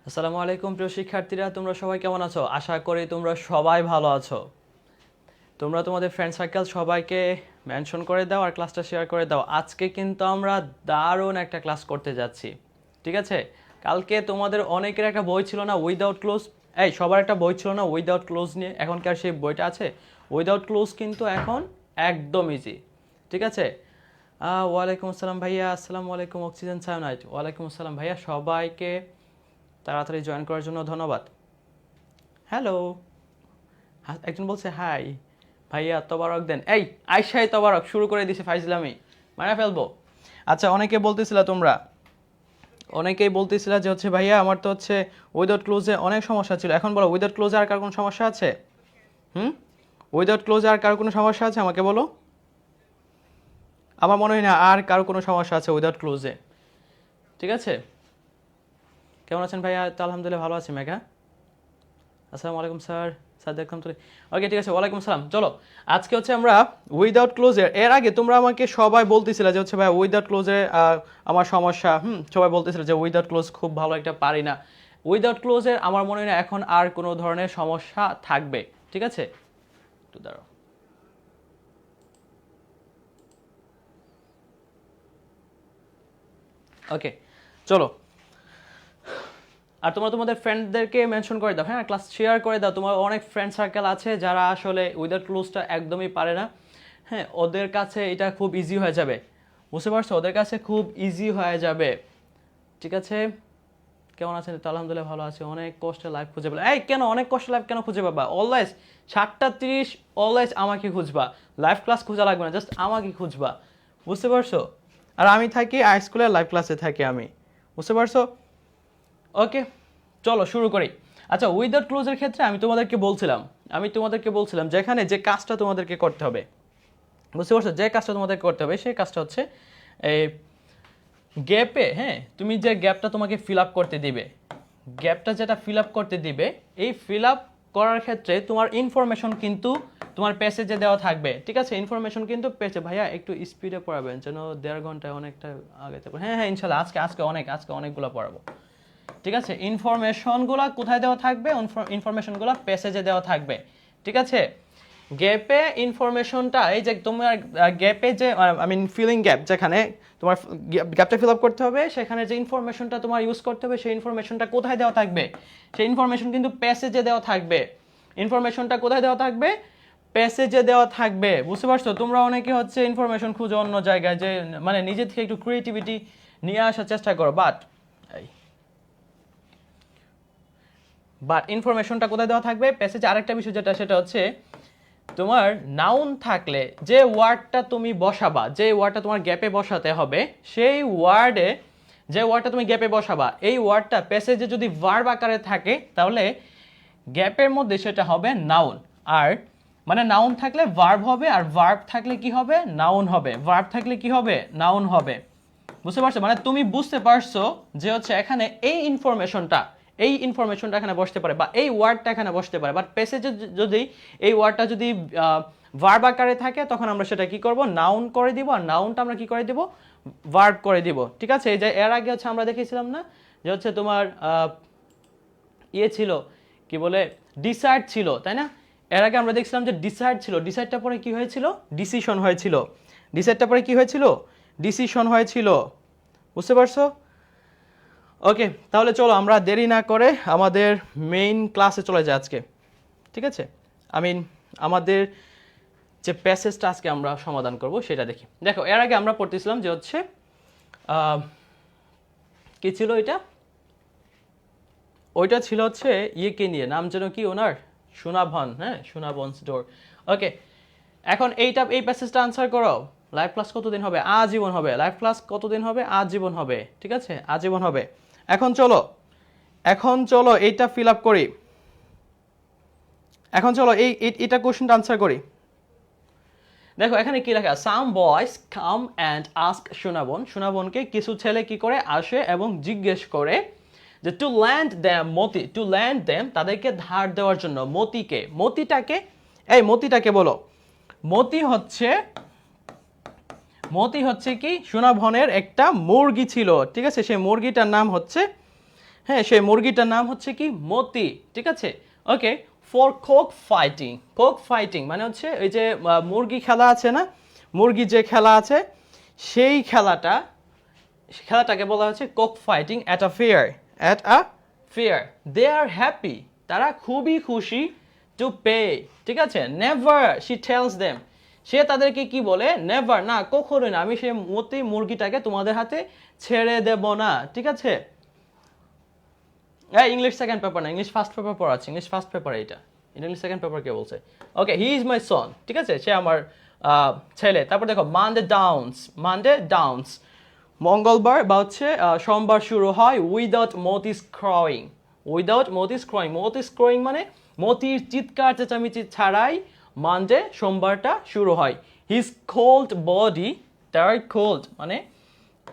আসসালামু আলাইকুম প্রিয় শিক্ষার্থীরা, তোমরা সবাই কেমন আছো? আশা করি তোমরা সবাই ভালো আছো। তোমরা তোমাদের ফ্রেন্ড সার্কেল সবাইকে মেনশন করে দাও আর ক্লাসটা শেয়ার করে দাও। আজকে কিন্তু আমরা দারুণ একটা ক্লাস করতে যাচ্ছি, ঠিক আছে? কালকে তোমাদের অনেকের একটা বই ছিল না, উইদাউট ক্লোজ। এই সবার একটা বই ছিল না উইদাউট ক্লোজ নিয়ে, এখনকার সেই বইটা আছে? উইদাউট ক্লোজ কিন্তু এখন একদম ইজি, ঠিক আছে? ওয়ালাইকুম আসসালাম ভাইয়া। আসসালামু আলাইকুম অক্সিজেন সায়োনাইট। ওয়ালাইকুম আসসালাম ভাইয়া, সবাইকে তাড়াতাড়ি জয়েন করার জন্য ধন্যবাদ। হ্যালো, একজন বলছে হাই ভাইয়া, তবারক দেন। এই আইসাই তবারক শুরু করে দিছে ফাইজলামি, মারা ফেলবো। আচ্ছা, অনেকেই বলতেছিলা যে হচ্ছে ভাইয়া আমার তো হচ্ছে উইদাউট ক্লোজে অনেক সমস্যা ছিল। এখন বলো, উইদাউট ক্লোজে আর কার কোনো সমস্যা আছে? উইদাউট ক্লোজে আর কার কোনো সমস্যা আছে আমাকে বলো। আমার মনে হয় না আর কারো কোনো সমস্যা আছে উইদাউট ক্লোজে, ঠিক আছে? কেমন আছেন ভাইয়া? তো আলহামদুলিল্লাহ ভালো আছি। মেঘা, আসসালামু আলাইকুম স্যার। স্যার দেখলাম তো। ওকে, ঠিক আছে, ওয়ালাইকুম সালাম। চলো, আজকে হচ্ছে আমরা উইদাউট ক্লোজের, এর আগে তোমরা আমাকে সবাই বলতেছিলে যে হচ্ছে ভাই উইদাউট ক্লোজে আমার সমস্যা। সবাই বলতেছিল যে উইদাউট ক্লোজ খুব ভালো একটা পারি না। উইদাউট ক্লোজের আমার মনে হয় না এখন আর কোনো ধরনের সমস্যা থাকবে, ঠিক আছে? একটু দাঁড়াও। ওকে, চলো। আর তোমরা তোমাদের ফ্রেন্ডদেরকে মেনশন করে দাও, হ্যাঁ, ক্লাস শেয়ার করে দাও। তোমার অনেক ফ্রেন্ড সার্কেল আছে যারা আসলে উইদাউট ক্লোজটা একদমই পারে না। হ্যাঁ, ওদের কাছে এটা খুব ইজি হয়ে যাবে, বুঝতে পারছো? ওদের কাছে খুব ইজি হয়ে যাবে, ঠিক আছে? কেমন আছেন? তো আলহামদুলিল্লাহ ভালো আছি। অনেক কষ্টে লাইফ খুঁজে পেলে। এই কেন অনেক কষ্টে লাইফ কেন খুঁজে পাবা? অলওয়েজ 7:30 অলওয়েজ আমাকে খুঁজবা। লাইভ ক্লাস খোঁজা লাগবে না, জাস্ট আমাকে খুঁজবা, বুঝতে পারছো? আর আমি থাকি হাই স্কুলের লাইভ ক্লাসে থাকি আমি, বুঝতে পারছো? ওকে, চলো শুরু করি। আচ্ছা, উইদাউট ক্লোজের ক্ষেত্রে আমি তোমাদেরকে বলছিলাম যেখানে যে কাজটা তোমাদেরকে করতে হবে, বুঝতে পারছো? যে কাজটা তোমাদেরকে করতে হবে সেই কাজটা হচ্ছে এই গ্যাপে, হ্যাঁ, তুমি যে গ্যাপটা তোমাকে ফিল আপ করতে দিবে, গ্যাপটা যেটা ফিল আপ করতে দিবে, এই ফিল আপ করার ক্ষেত্রে তোমার ইনফরমেশন কিন্তু তোমার প্যাসেজে দেওয়া থাকবে, ঠিক আছে? ইনফরমেশন কিন্তু পেয়েছে। ভাইয়া একটু স্পিডে পড়াবেন যেন 1.5 ঘন্টায় অনেকটা আগে থেকে। হ্যাঁ হ্যাঁ, ইনশাল্লাহ আজকে অনেকগুলো পড়াবো, ঠিক আছে? ইনফরমেশনগুলো কোথায় দেওয়া থাকবে? ইনফরমেশনগুলো প্যাসেজে দেওয়া থাকবে, ঠিক আছে? গ্যাপে ইনফরমেশনটা, এই যে তোমার গ্যাপে যে ফিলিং গ্যাপ, যেখানে তোমার গ্যাপটা ফিল আপ করতে হবে, সেখানে যে ইনফরমেশনটা তোমার ইউজ করতে হবে, সেই ইনফরমেশনটা কোথায় দেওয়া থাকবে? সেই ইনফরমেশন কিন্তু প্যাসেজে দেওয়া থাকবে। ইনফরমেশনটা কোথায় দেওয়া থাকবে? প্যাসেজে দেওয়া থাকবে, বুঝতে পারছো? তোমরা অনেকে হচ্ছে ইনফরমেশন খুঁজো অন্য জায়গায়, যে মানে নিজে থেকে একটু ক্রিয়েটিভিটি নিয়ে আসার চেষ্টা করো, বাট ইনফরমেশনটা কোথায় দেওয়া থাকবে? প্যাসেজে। আরেকটা বিষয় যেটা, সেটা হচ্ছে তোমার নাউন থাকলে যে ওয়ার্ডটা তুমি বসাবা, যে ওয়ার্ডটা তোমার গ্যাপে বসাতে হবে, সেই ওয়ার্ডে যে ওয়ার্ডটা তুমি গ্যাপে বসাবা, এই ওয়ার্ডটা প্যাসেজে যদি ভার্ব আকারে থাকে তাহলে গ্যাপের মধ্যে সেটা হবে নাউন। আর মানে নাউন থাকলে ভার্ব হবে, আর ভার্ব থাকলে কি হবে? নাউন হবে। ভার্ব থাকলে কি হবে? নাউন হবে, বুঝতে পারছো? মানে তুমি বুঝতে পারছো যে হচ্ছে এখানে এই ইনফরমেশনটা এখানে বসতে পারে, বা এই ওয়ার্ডটা এখানে বসতে পারে। বাট প্যাসেজে যদি এই ওয়ার্ডটা যদি ভার্ব আকারে থাকে, তখন আমরা সেটা কি করব? নাউন করে দিব। আর নাউনটা আমরা কি করে দিব? ভার্ব করে দিব, ঠিক আছে? এই যে এর আগে হচ্ছে আমরা দেখেছিলাম না যে হচ্ছে তোমার ইয়ে ছিল, কি বলে, ডিসাইড ছিল, তাই না? এর আগে আমরা দেখছিলাম যে ডিসাইড ছিল, ডিসাইডটা পরে কি হয়েছিল? ডিসিশন হয়েছিল। ডিসাইডটা পরে কি হয়েছিল? ডিসিশন হয়েছিল, বুঝতে পারছো? ওকে, তাহলে চলো আমরা দেরি না করে আমাদের মেইন ক্লাসে চলে যাই আজকে, ঠিক আছে? আমাদের যে প্যাসেজটা আজকে আমরা সমাধান করব সেটা দেখি। দেখো, এর আগে আমরা পড়তেছিলাম যে হচ্ছে কি ছিল এটা? ওইটা ছিল হচ্ছে ইয়েকে নিয়ে, নাম যেন কি ওনার? সুনাভন, হ্যাঁ, সুনাভন স্টোর। ওকে, এখন এই প্যাসেজটা আনসার করো। লাইভ ক্লাস কতদিন হবে? আজীবন হবে। লাইভ ক্লাস কতদিন হবে? আজীবন হবে, ঠিক আছে? আজীবন হবে। এখন চলো এইটা ফিল আপ করি। এখন চলো এটা কোশ্চেনটা আনসার করি। দেখো এখানে কি লেখা? Some boys came and ask Sunaban. সুনাবনকে কিছু ছেলে কি করে? আসে এবং জিজ্ঞেস করে যে to lend them Moti, to lend them, তাদেরকে ধার দেওয়ার জন্য। মতিটাকে বলো। মতি হচ্ছে কি? সুনাভনের একটা মুরগি ছিল, ঠিক আছে? সেই মুরগিটার নাম হচ্ছে, হ্যাঁ সেই মুরগিটার নাম হচ্ছে কি মতি, ঠিক আছে। ওকে, ফর কক ফাইটিং মানে হচ্ছে ওই যে মুরগি খেলা আছে না, মুরগি যে খেলা আছে সেই খেলাটাকে বলা হচ্ছে cock fighting at a fair. They are happy, তারা খুবই খুশি, টু পে, ঠিক আছে। নেভার শি টেলস দেম, সে তাদেরকে কি বলে, নেভার, না কখনোই না, আমি সেই মতি মুরগিটাকে তোমাদের হাতে ছেড়ে দেব না, ঠিক আছে। ইংলিশ সেকেন্ড পেপার না, ইংলিশ ফার্স্ট পেপার পড়াচ্ছে, ইংলিশ ফার্স্ট পেপার এটা, ইংলিশ সেকেন্ড পেপার কে বলছে। ওকে, হি ইজ মাই সন, ঠিক আছে, সে আমার ছেলে। তারপর দেখো মানডে ডাউন্স, মঙ্গলবার বা হচ্ছে সোমবার শুরু হয় উইদাউট মতিস ক্রয়িং, মতিস ক্রয়িং মানে মতির চিৎকার চেঁচামেচি ছাড়াই মানডে সোমবারটা শুরু হয়। হিজ কোল্ড বডি, তার কোল্ড মানে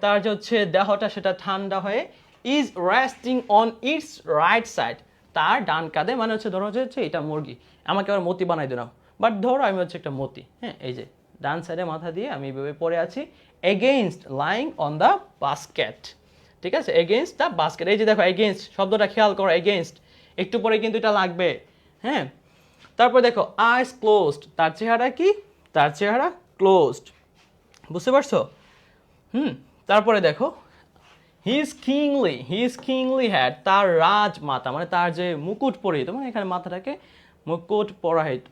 তার যে হচ্ছে দেহটা সেটা ঠান্ডা হয়ে, is resting on it's right side, তার ডান কাঁধে, মানে হচ্ছে ধরো হচ্ছে এটা মুরগি, আমাকে আবার মতি বানাই দিলাম, বাট ধরো আমি হচ্ছে একটা মতি, হ্যাঁ, এই যে ডান সাইডে মাথা দিয়ে আমি এইভাবে পড়ে আছি, against lying on the basket, ঠিক আছে, এগেইনস্ট দ্য বাস্কেট। এই যে দেখো এগেইনস্ট শব্দটা খেয়াল করো, এগেইনস্ট, একটু পরে কিন্তু এটা লাগবে, হ্যাঁ। তারপর দেখো আইস ক্লোজড, তার চেহারা কি, তার চেহারা ক্লোজড, বুঝতে পারছো? তারপরে দেখো হি ইজ কিংলি হ্যাড, তার রাজ মাতা মানে তার যে মুকুট পরিহিত, মানে এখানে মাথাটাকে মুকুট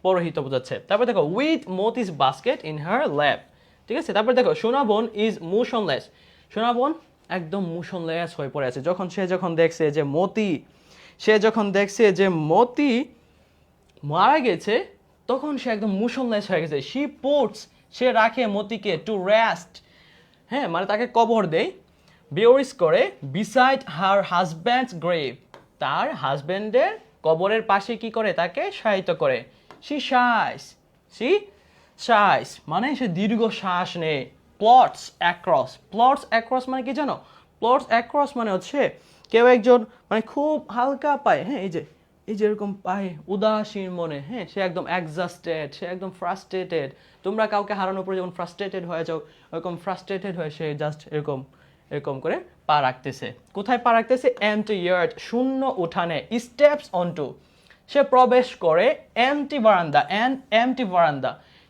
পরহিত বোঝাচ্ছে। তারপর দেখো with Moti's basket in her lap, ঠিক আছে। তারপর দেখো সোনা বোন ইজ মোশনলেস, সোনা বোন একদম মোশনলেস হয়ে পড়ে আছে, সে যখন দেখছে যে মতি মারা গেছে, তখন সে একদম মোশনলেস হয়ে গেছে। সে রাখে মতিকে টু রেস্ট, হ্যাঁ, মানে তাকে কবর দেয়, বিওরিস করে বিসাইড হার হাজব্যান্ডস গ্রেভ, তার হাজব্যান্ডের কবরের পাশে কি করে, তাকে শায়িত করে। সি শাইস মানে সে দীর্ঘ শ্বাস নেয়। প্লটস অ্যাক্রস মানে কি জানো, প্লটস অ্যাক্রস মানে হচ্ছে কেউ একজন মানে খুব হালকা পায়, হ্যাঁ, এই যে এরকম পায় উদাসীন মনে, হ্যাঁ, সে একদম এক্সস্টেড, সে একদম ফ্রাস্ট্রেটেড। তোমরা কাউকে হারানোর পরে যেমন ফ্রাস্ট্রেটেড হয়ে যাও, ওরকম ফ্রাস্ট্রেটেড হয়ে সে জাস্ট এরকম করে পা রাখতেছে। কোথায় পা রাখতেছে? এমটি ইয়ার্ড, শূন্য উঠানে। স্টেপস অনটু, সে প্রবেশ করে এমটি বারান্দা,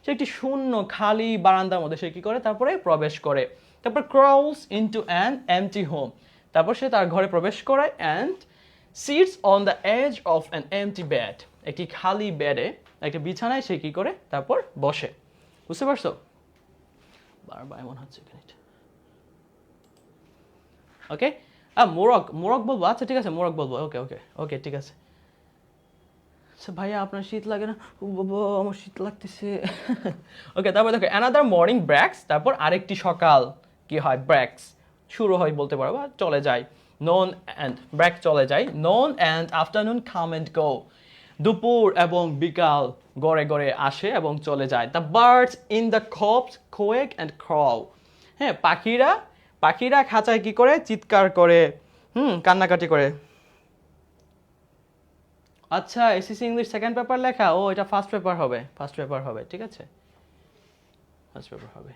সে একটি শূন্য খালি বারান্দার মধ্যে সে কি করে, তারপরে প্রবেশ করে। তারপর crawls into an empty home, তারপর সে তার ঘরে প্রবেশ করে। And sits on the edge of an empty bed, একটি খালি বেডে, একটি বিছানায় সে কি করে, তারপর বসে। বুঝতে পারছো? বারবার এমন হচ্ছে এখানে। ওকে, মোরগ বলবো, আচ্ছা ঠিক আছে, মোরগ বলবো। ওকে ঠিক আছে। আচ্ছা ভাইয়া আপনার শীত লাগে না? বাবা আমার শীত লাগতেছে। ওকে, তারপর দেখো অ্যানাদার মর্নিং ব্রেকস, তারপর আরেকটি সকাল কি হয়, ব্রেকস শুরু হয় বলতে পারো বা চলে যায়। নন অ্যান্ড ব্রেক চলে যায়। Noon and afternoon come and go, দুপুর এবং বিকাল গড়ে গড়ে আসে এবং চলে যায়। The birds in the coops quack and crow, হ্যাঁ, পাখিরা খাঁচায় কি করে, চিৎকার করে, কান্নাকাটি করে। আচ্ছা, এসএসসি ইংলিশ সেকেন্ড পেপার লেখা, ও এটা ফার্স্ট পেপার হবে, ঠিক আছে, ফার্স্ট পেপার হবে।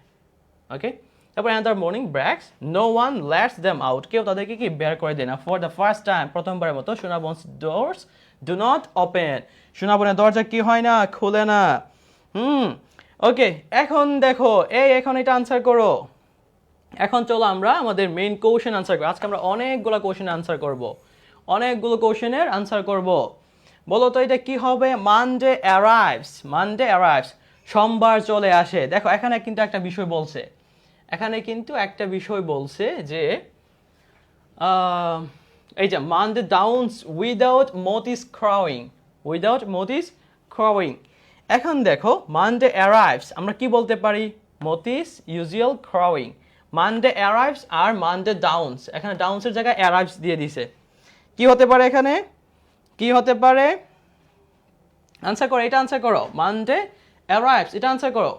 ওকে, তারপর and the morning breaks, no one lets them out, কেউ তাদেরকে কি বের করে দেয় না। ফর দ্য ফার্স্ট টাইম, প্রথমবারের মতো, সোনাবনস ডোরস ডু নট ওপেন, সোনাবনের দরজা কি হয় না, খুলে না। ওকে, এখন দেখো এখন এটা আনসার করো। এখন চলো আমরা আমাদের মেইন কোশ্চেন আনসার করি। আজকে আমরা অনেকগুলো কোশ্চেন আনসার করব, অনেকগুলো কোশ্চেনের আনসার করব। বলো তো এটা কি হবে? মানডে অ্যারাইভস, সোমবার চলে আসে। দেখো এখানে কিন্তু একটা বিষয় বলছে, যে এই যে মানডে ডাউনস উইদাউট মতিস ক্রাউইং। এখন দেখো মানডে অ্যারাইভস, আমরা কি বলতে পারি? মতিস ইউজুয়াল ক্রাউইং। মানডে অ্যারাইভস আর মানডে ডাউনস, এখানে ডাউনসের জায়গায় অ্যারাইভস দিয়ে দিছে। কি হতে পারে এখানে? আনসার করো, এটা আনসার করো। মানডে অ্যারাইভস, এটা আনসার করো।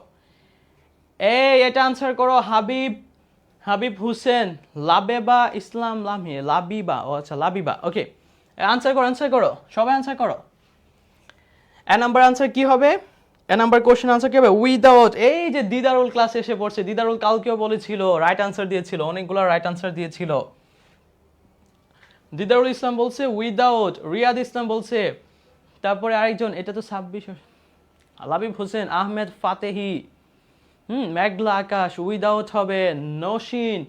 এটা আনসার করো। হাবিব হুসেন, লাবেবা ইসলাম লামিয়ে, লাবিবা। ওকে, আনসার করো, সবাই আনসার করো। নাম্বার আনসার কি হবে? নাম্বার কোশ্চেন আনসার কি হবে? উইদাউট। এই যে দিদারুল ক্লাসে এসে পড়ছে, দিদারুল কালকেও বলেছিল, রাইট আনসার দিয়েছিল, অনেকগুলো রাইট আনসার দিয়েছিল। দিদারুল ইসলাম বলছে উইদাউট, রিয়াদ ইসলাম বলছে, তারপরে আরেকজন, এটা তো 26, লাবিব হোসেন, আহমেদ ফাতেহি, মেঘলা আকাশ, উইদাউট হবে, নওশিন,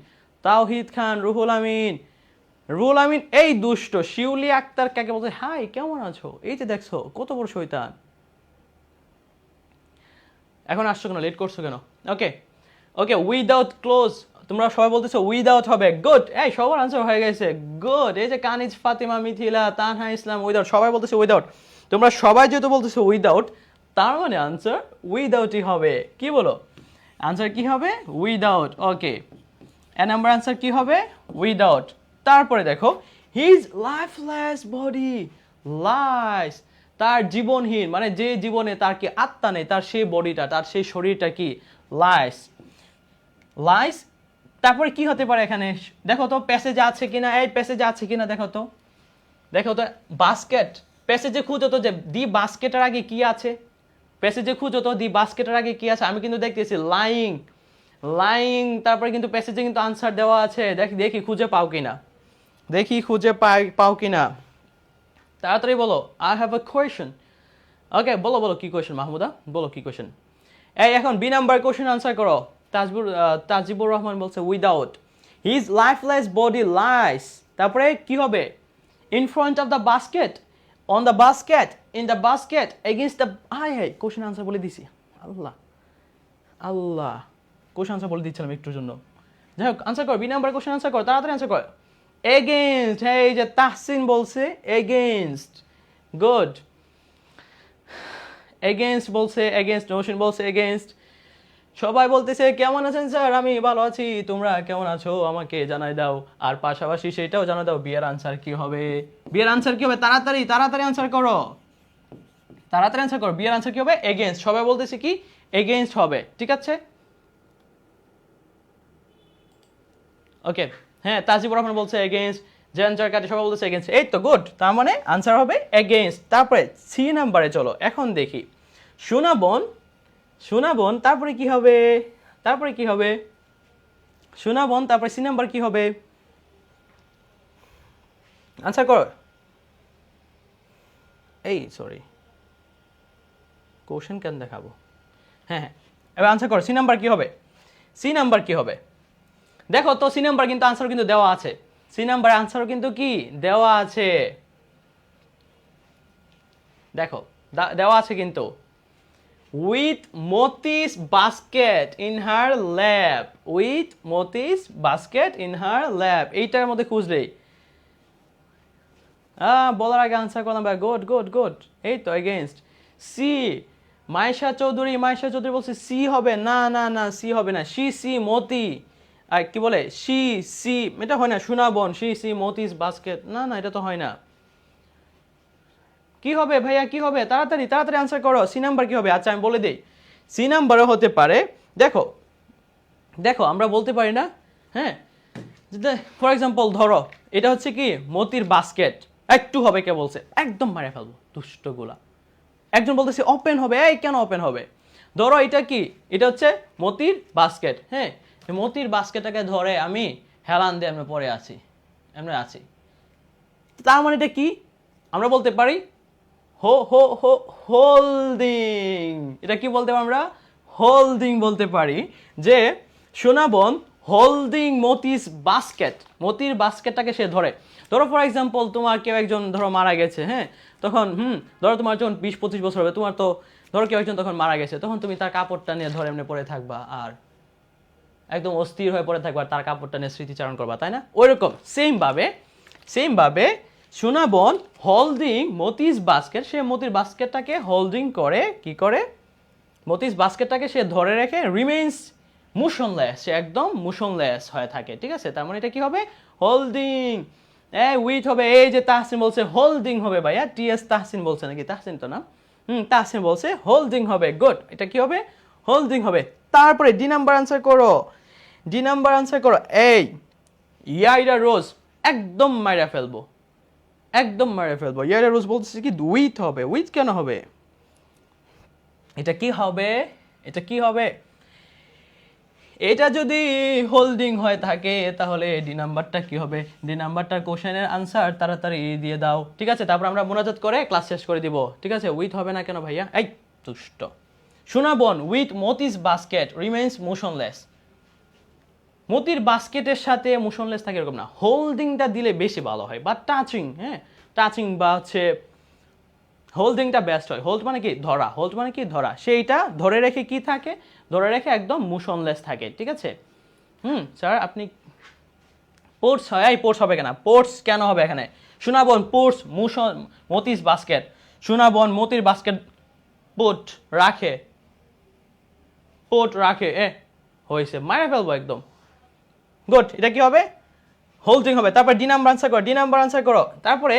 তাওহিদ খান, রুহুল আমিন এই দুষ্ট, শিউলি আক্তার কাকে বলছে, হাই কেমন আছো, এই যে দেখছো কত বড় শয়তান, এখন আসছো কেন, লেট করছো কেন? ওকে ওকে, উইদাউট ক্লোজ, তোমরা সবাই বলতেছো উইদাউট হবে, গুড, এই সবার আনসার হয়ে গেছে, গুড। এই যে কানিজ, ফাতিমা, মিথিলা, তানহা ইসলাম, উইদাউট, সবাই বলতেছে উইদাউট। তোমরা সবাই যেহেতু বলতেছো উইদাউট, তার মানে আনসার উইদাউটই হবে। কি বলো, আনসার কি হবে? উইদাউট। ওকে, এ নাম্বার আনসার কি হবে? উইদাউট। তারপরে দেখো, হিজ লাইফলেস বডি লাইস, তার জীবনহীন, মানে যে জীবনে তার কি আত্মা নেই, তার সেই বডিটা, তার সেই শরীরটা কি লাইস, লাইস। তারপরে কি হতে পারে এখানে, দেখো তো প্যাসেজে আছে কিনা, এই প্যাসেজে আছে কিনা দেখো তো, দেখো তো, বাস্কেট, প্যাসেজে খুঁজো তো যে দি বাস্কেটের আগে কি আছে, প্যাসেজে খুঁজো তো দি বাস্কেটের আগে কি আছে, আমি কিন্তু দেখতেছি লাইং, লাইং, তারপরে কিন্তু প্যাসেজে কিন্তু আনসার দেওয়া আছে, দেখি দেখি খুঁজে পাও কিনা, দেখি খুঁজে পাও কিনা, তাড়াতাড়ি বলো। I have a question. Okay, বলো বলো কি কোয়েশ্চেন মাহমুদা, বলো কি কোয়েশ্চেন। এই এখন বি নাম্বার কোয়েশ্চেন আনসার করো। তাজিবুর রহমান বলছে without, his lifeless body lies, তারপরে কি হবে, in front of the basket, on the basket, in the basket, against the, হাই কোয়েশ্চেন আনসার বলে দিছি, আল্লাহ আল্লাহ, কোয়েশ্চেন আনসার বলে দিচ্ছিলাম একটুর জন্য। যাই হোক, আনসার কর, বি নাম্বার কোয়েশ্চেন আনসার কর, তাড়াতাড়ি আনসার কর। এগেইনস্ট, এই যে তাহসিন বলছে এগেইনস্ট, গুড, এগেইনস্ট বলছে, এগেইনস্ট, নওশিন বলছে এগেইনস্ট, সবাই বলতেছে কেমন আছেন স্যার, আমি ভালো আছি, তোমরা কেমন আছো আমাকে জানাই দাও, আর পাশাপাশি সেটাও জানাই দাও বিয়ের আনসার কি হবে, বিয়ের আনসার কি হবে, তাড়াতাড়ি তাড়াতাড়ি আনসার করো, তাড়াতাড়ি আনসার করো, বিয়ের আনসার কি হবে, এগেইনস্ট, সবাই বলতেছে কি এগেইনস্ট হবে, ঠিক আছে। ওকে, হ্যাঁ, তাজিবুর রহমান বলছে এগেইনস্ট, জেনজার কাটে সবাই বলতেছে এগেইনস্ট, এই তো গুড, তার মানে আনসার হবে এগেইনস্ট। তারপরে সি নাম্বারে চলো, এখন দেখি, সুনাবন, সুনাবন, তারপরে কি হবে, তারপরে কি হবে, সুনাবন, তারপরে সি নাম্বার কি হবে, আনসার করো। এই সরি, কোশ্চেন কেন দেখাবো, হ্যাঁ হ্যাঁ, এবার আনসার করো, সি নাম্বার কি হবে, সি নাম্বার কি হবে, দেখো তো সি নাম্বার কিন্তু আনসার কিন্তু দেওয়া আছে, সি নাম্বার আনসারও কিন্তু কি দেওয়া আছে, দেখো দেওয়া আছে কিন্তু, with Moti's basket in her lab, with Moti's basket in her lab, এইটার মধ্যে খুঁজলেই বলার আগে আনসার করলাম, গুড গুড গুড, এই তো এগেইনস্ট। সি, মাইশা চৌধুরী, মাইশা চৌধুরী বলছে সি হবে, না না না সি হবে না, সি সি মতি, আর কি বলে সি সি, এটা হয় না, সুনাবন, সি সি মতিস বাস্কেট, না না এটা তো হয় না, কি হবে ভাইয়া কি হবে, তাড়াতাড়ি তাড়াতাড়ি আনসার করো, সি নাম্বার কি হবে, আচ্ছা আমি বলে দিই, সি নাম্বারও হতে পারে, দেখো দেখো আমরা বলতে পারি না, হ্যাঁ, ফর এক্সাম্পল ধরো এটা হচ্ছে কি মতির বাস্কেট, একটু হবে কে বলছে, একদম মারে ফেলবো দুষ্টগুলা, একজন বলতেছে ওপেন হবে, এই কেন ওপেন হবে, ধরো এটা কি, এটা হচ্ছে মতির বাস্কেট, হ্যাঁ, মতির বাস্কেটটাকে ধরে আমি হেলান দিয়ে আমরা পরে আছি, আমরা আছি, তার মানে এটা কি, আমরা বলতে পারি হো হো হো হোল্ডিং, এটা কি বলতে পারি আমরা, হোল্ডিং বলতে পারি, যে সোনাবন হোল্ডিং মতিস বাস্কেট, মতির বাস্কেটটাকে সে ধরে, ধরো ফর এক্সাম্পল তোমার কেউ একজন ধরো মারা গেছে, হ্যাঁ, তখন ধরো তোমার যখন 20-25 বছর হবে, তোমার তো ধরো কেউ একজন তখন মারা গেছে, তখন তুমি তার কাপড়টা নিয়ে ধরে এমনি পরে থাকবা, আর একদম অস্থির হয়ে পড়ে থাকবা, তার কাপড়টা নিয়ে স্মৃতিচারণ করবা, তাই না, ওইরকম সেম ভাবে সোনাবন হোল্ডিং মতিস বাস্কেট, সে মতির বাস্কেটটাকে হোল্ডিং করে, কি করে, মতিস বাস্কেটটাকে সে ধরে রেখে, রিমেইনস মোশনলেস, সে একদম মোশনলেস হয়ে থাকে, ঠিক আছে, তার মানে এটা কি হবে, হোল্ডিং, উইথ হবে, এই যে তাহসিন বলছে হোল্ডিং হবে, ভাইয়া টিএস তাহসিন বলছে নাকি, তাহসিন তো না, তাহসিন বলছে হোল্ডিং হবে, গুড, এটা কি হবে, হোল্ডিং হবে। তারপরে ডি নাম্বার আনসার করো, ডি নাম্বার আনসার করো, এই ইয়াইরা রোজ, একদম মাইরা ফেলবো, একদম মাইরা ফেলবো, ইয়াইরা রোজ বলতেছে কি উইথ হবে, উইথ কেন হবে, এটা কি হবে, এটা কি হবে, এটা যদি হোল্ডিং হয়ে থাকে তাহলে ডি নাম্বারটা কি হবে? ডি নাম্বারটার কোশ্চেনের আনসার তাড়াতাড়ি দিয়ে দাও, ঠিক আছে? তারপর আমরা মোনাজাত করে ক্লাস শেষ করে দিব, ঠিক আছে? উইথ হবে না কেন ভাইয়া? এই দুষ্ট। Sunaban with Moti's basket remains motionless. মতির বাস্কেটের সাথে মোশনলেস থাকে এরকম না, হোল্ডিংটা দিলে বেশি ভালো হয়, বা টাচিং, হ্যাঁ টাচিং বা হচ্ছে হোল্ডিংটা বেস্ট হয়। হোল্ড মানে কি? ধরা। হোল্ড মানে কি? ধরা। সেইটা ধরে রেখে কি থাকে? ধরে রেখে একদম মোশনলেস থাকে, ঠিক আছে? স্যার আপনি পোর্টস হয়, এই পোর্টস হবে কেন? পোর্টস কেন হবে এখানে? সুনাবন পোর্টস মতিস বাস্কেট, সুনাবন মতির বাস্কেট পোর্ট রাখে, পোর্ট রাখে, হয়েছে, মারা ফেলবো একদম। গুড, এটা কি হবে? হোল্ডিং হবে। তারপর ডি নাম্বার আনসার করো, ডি নাম্বার আনসার করো। তারপরে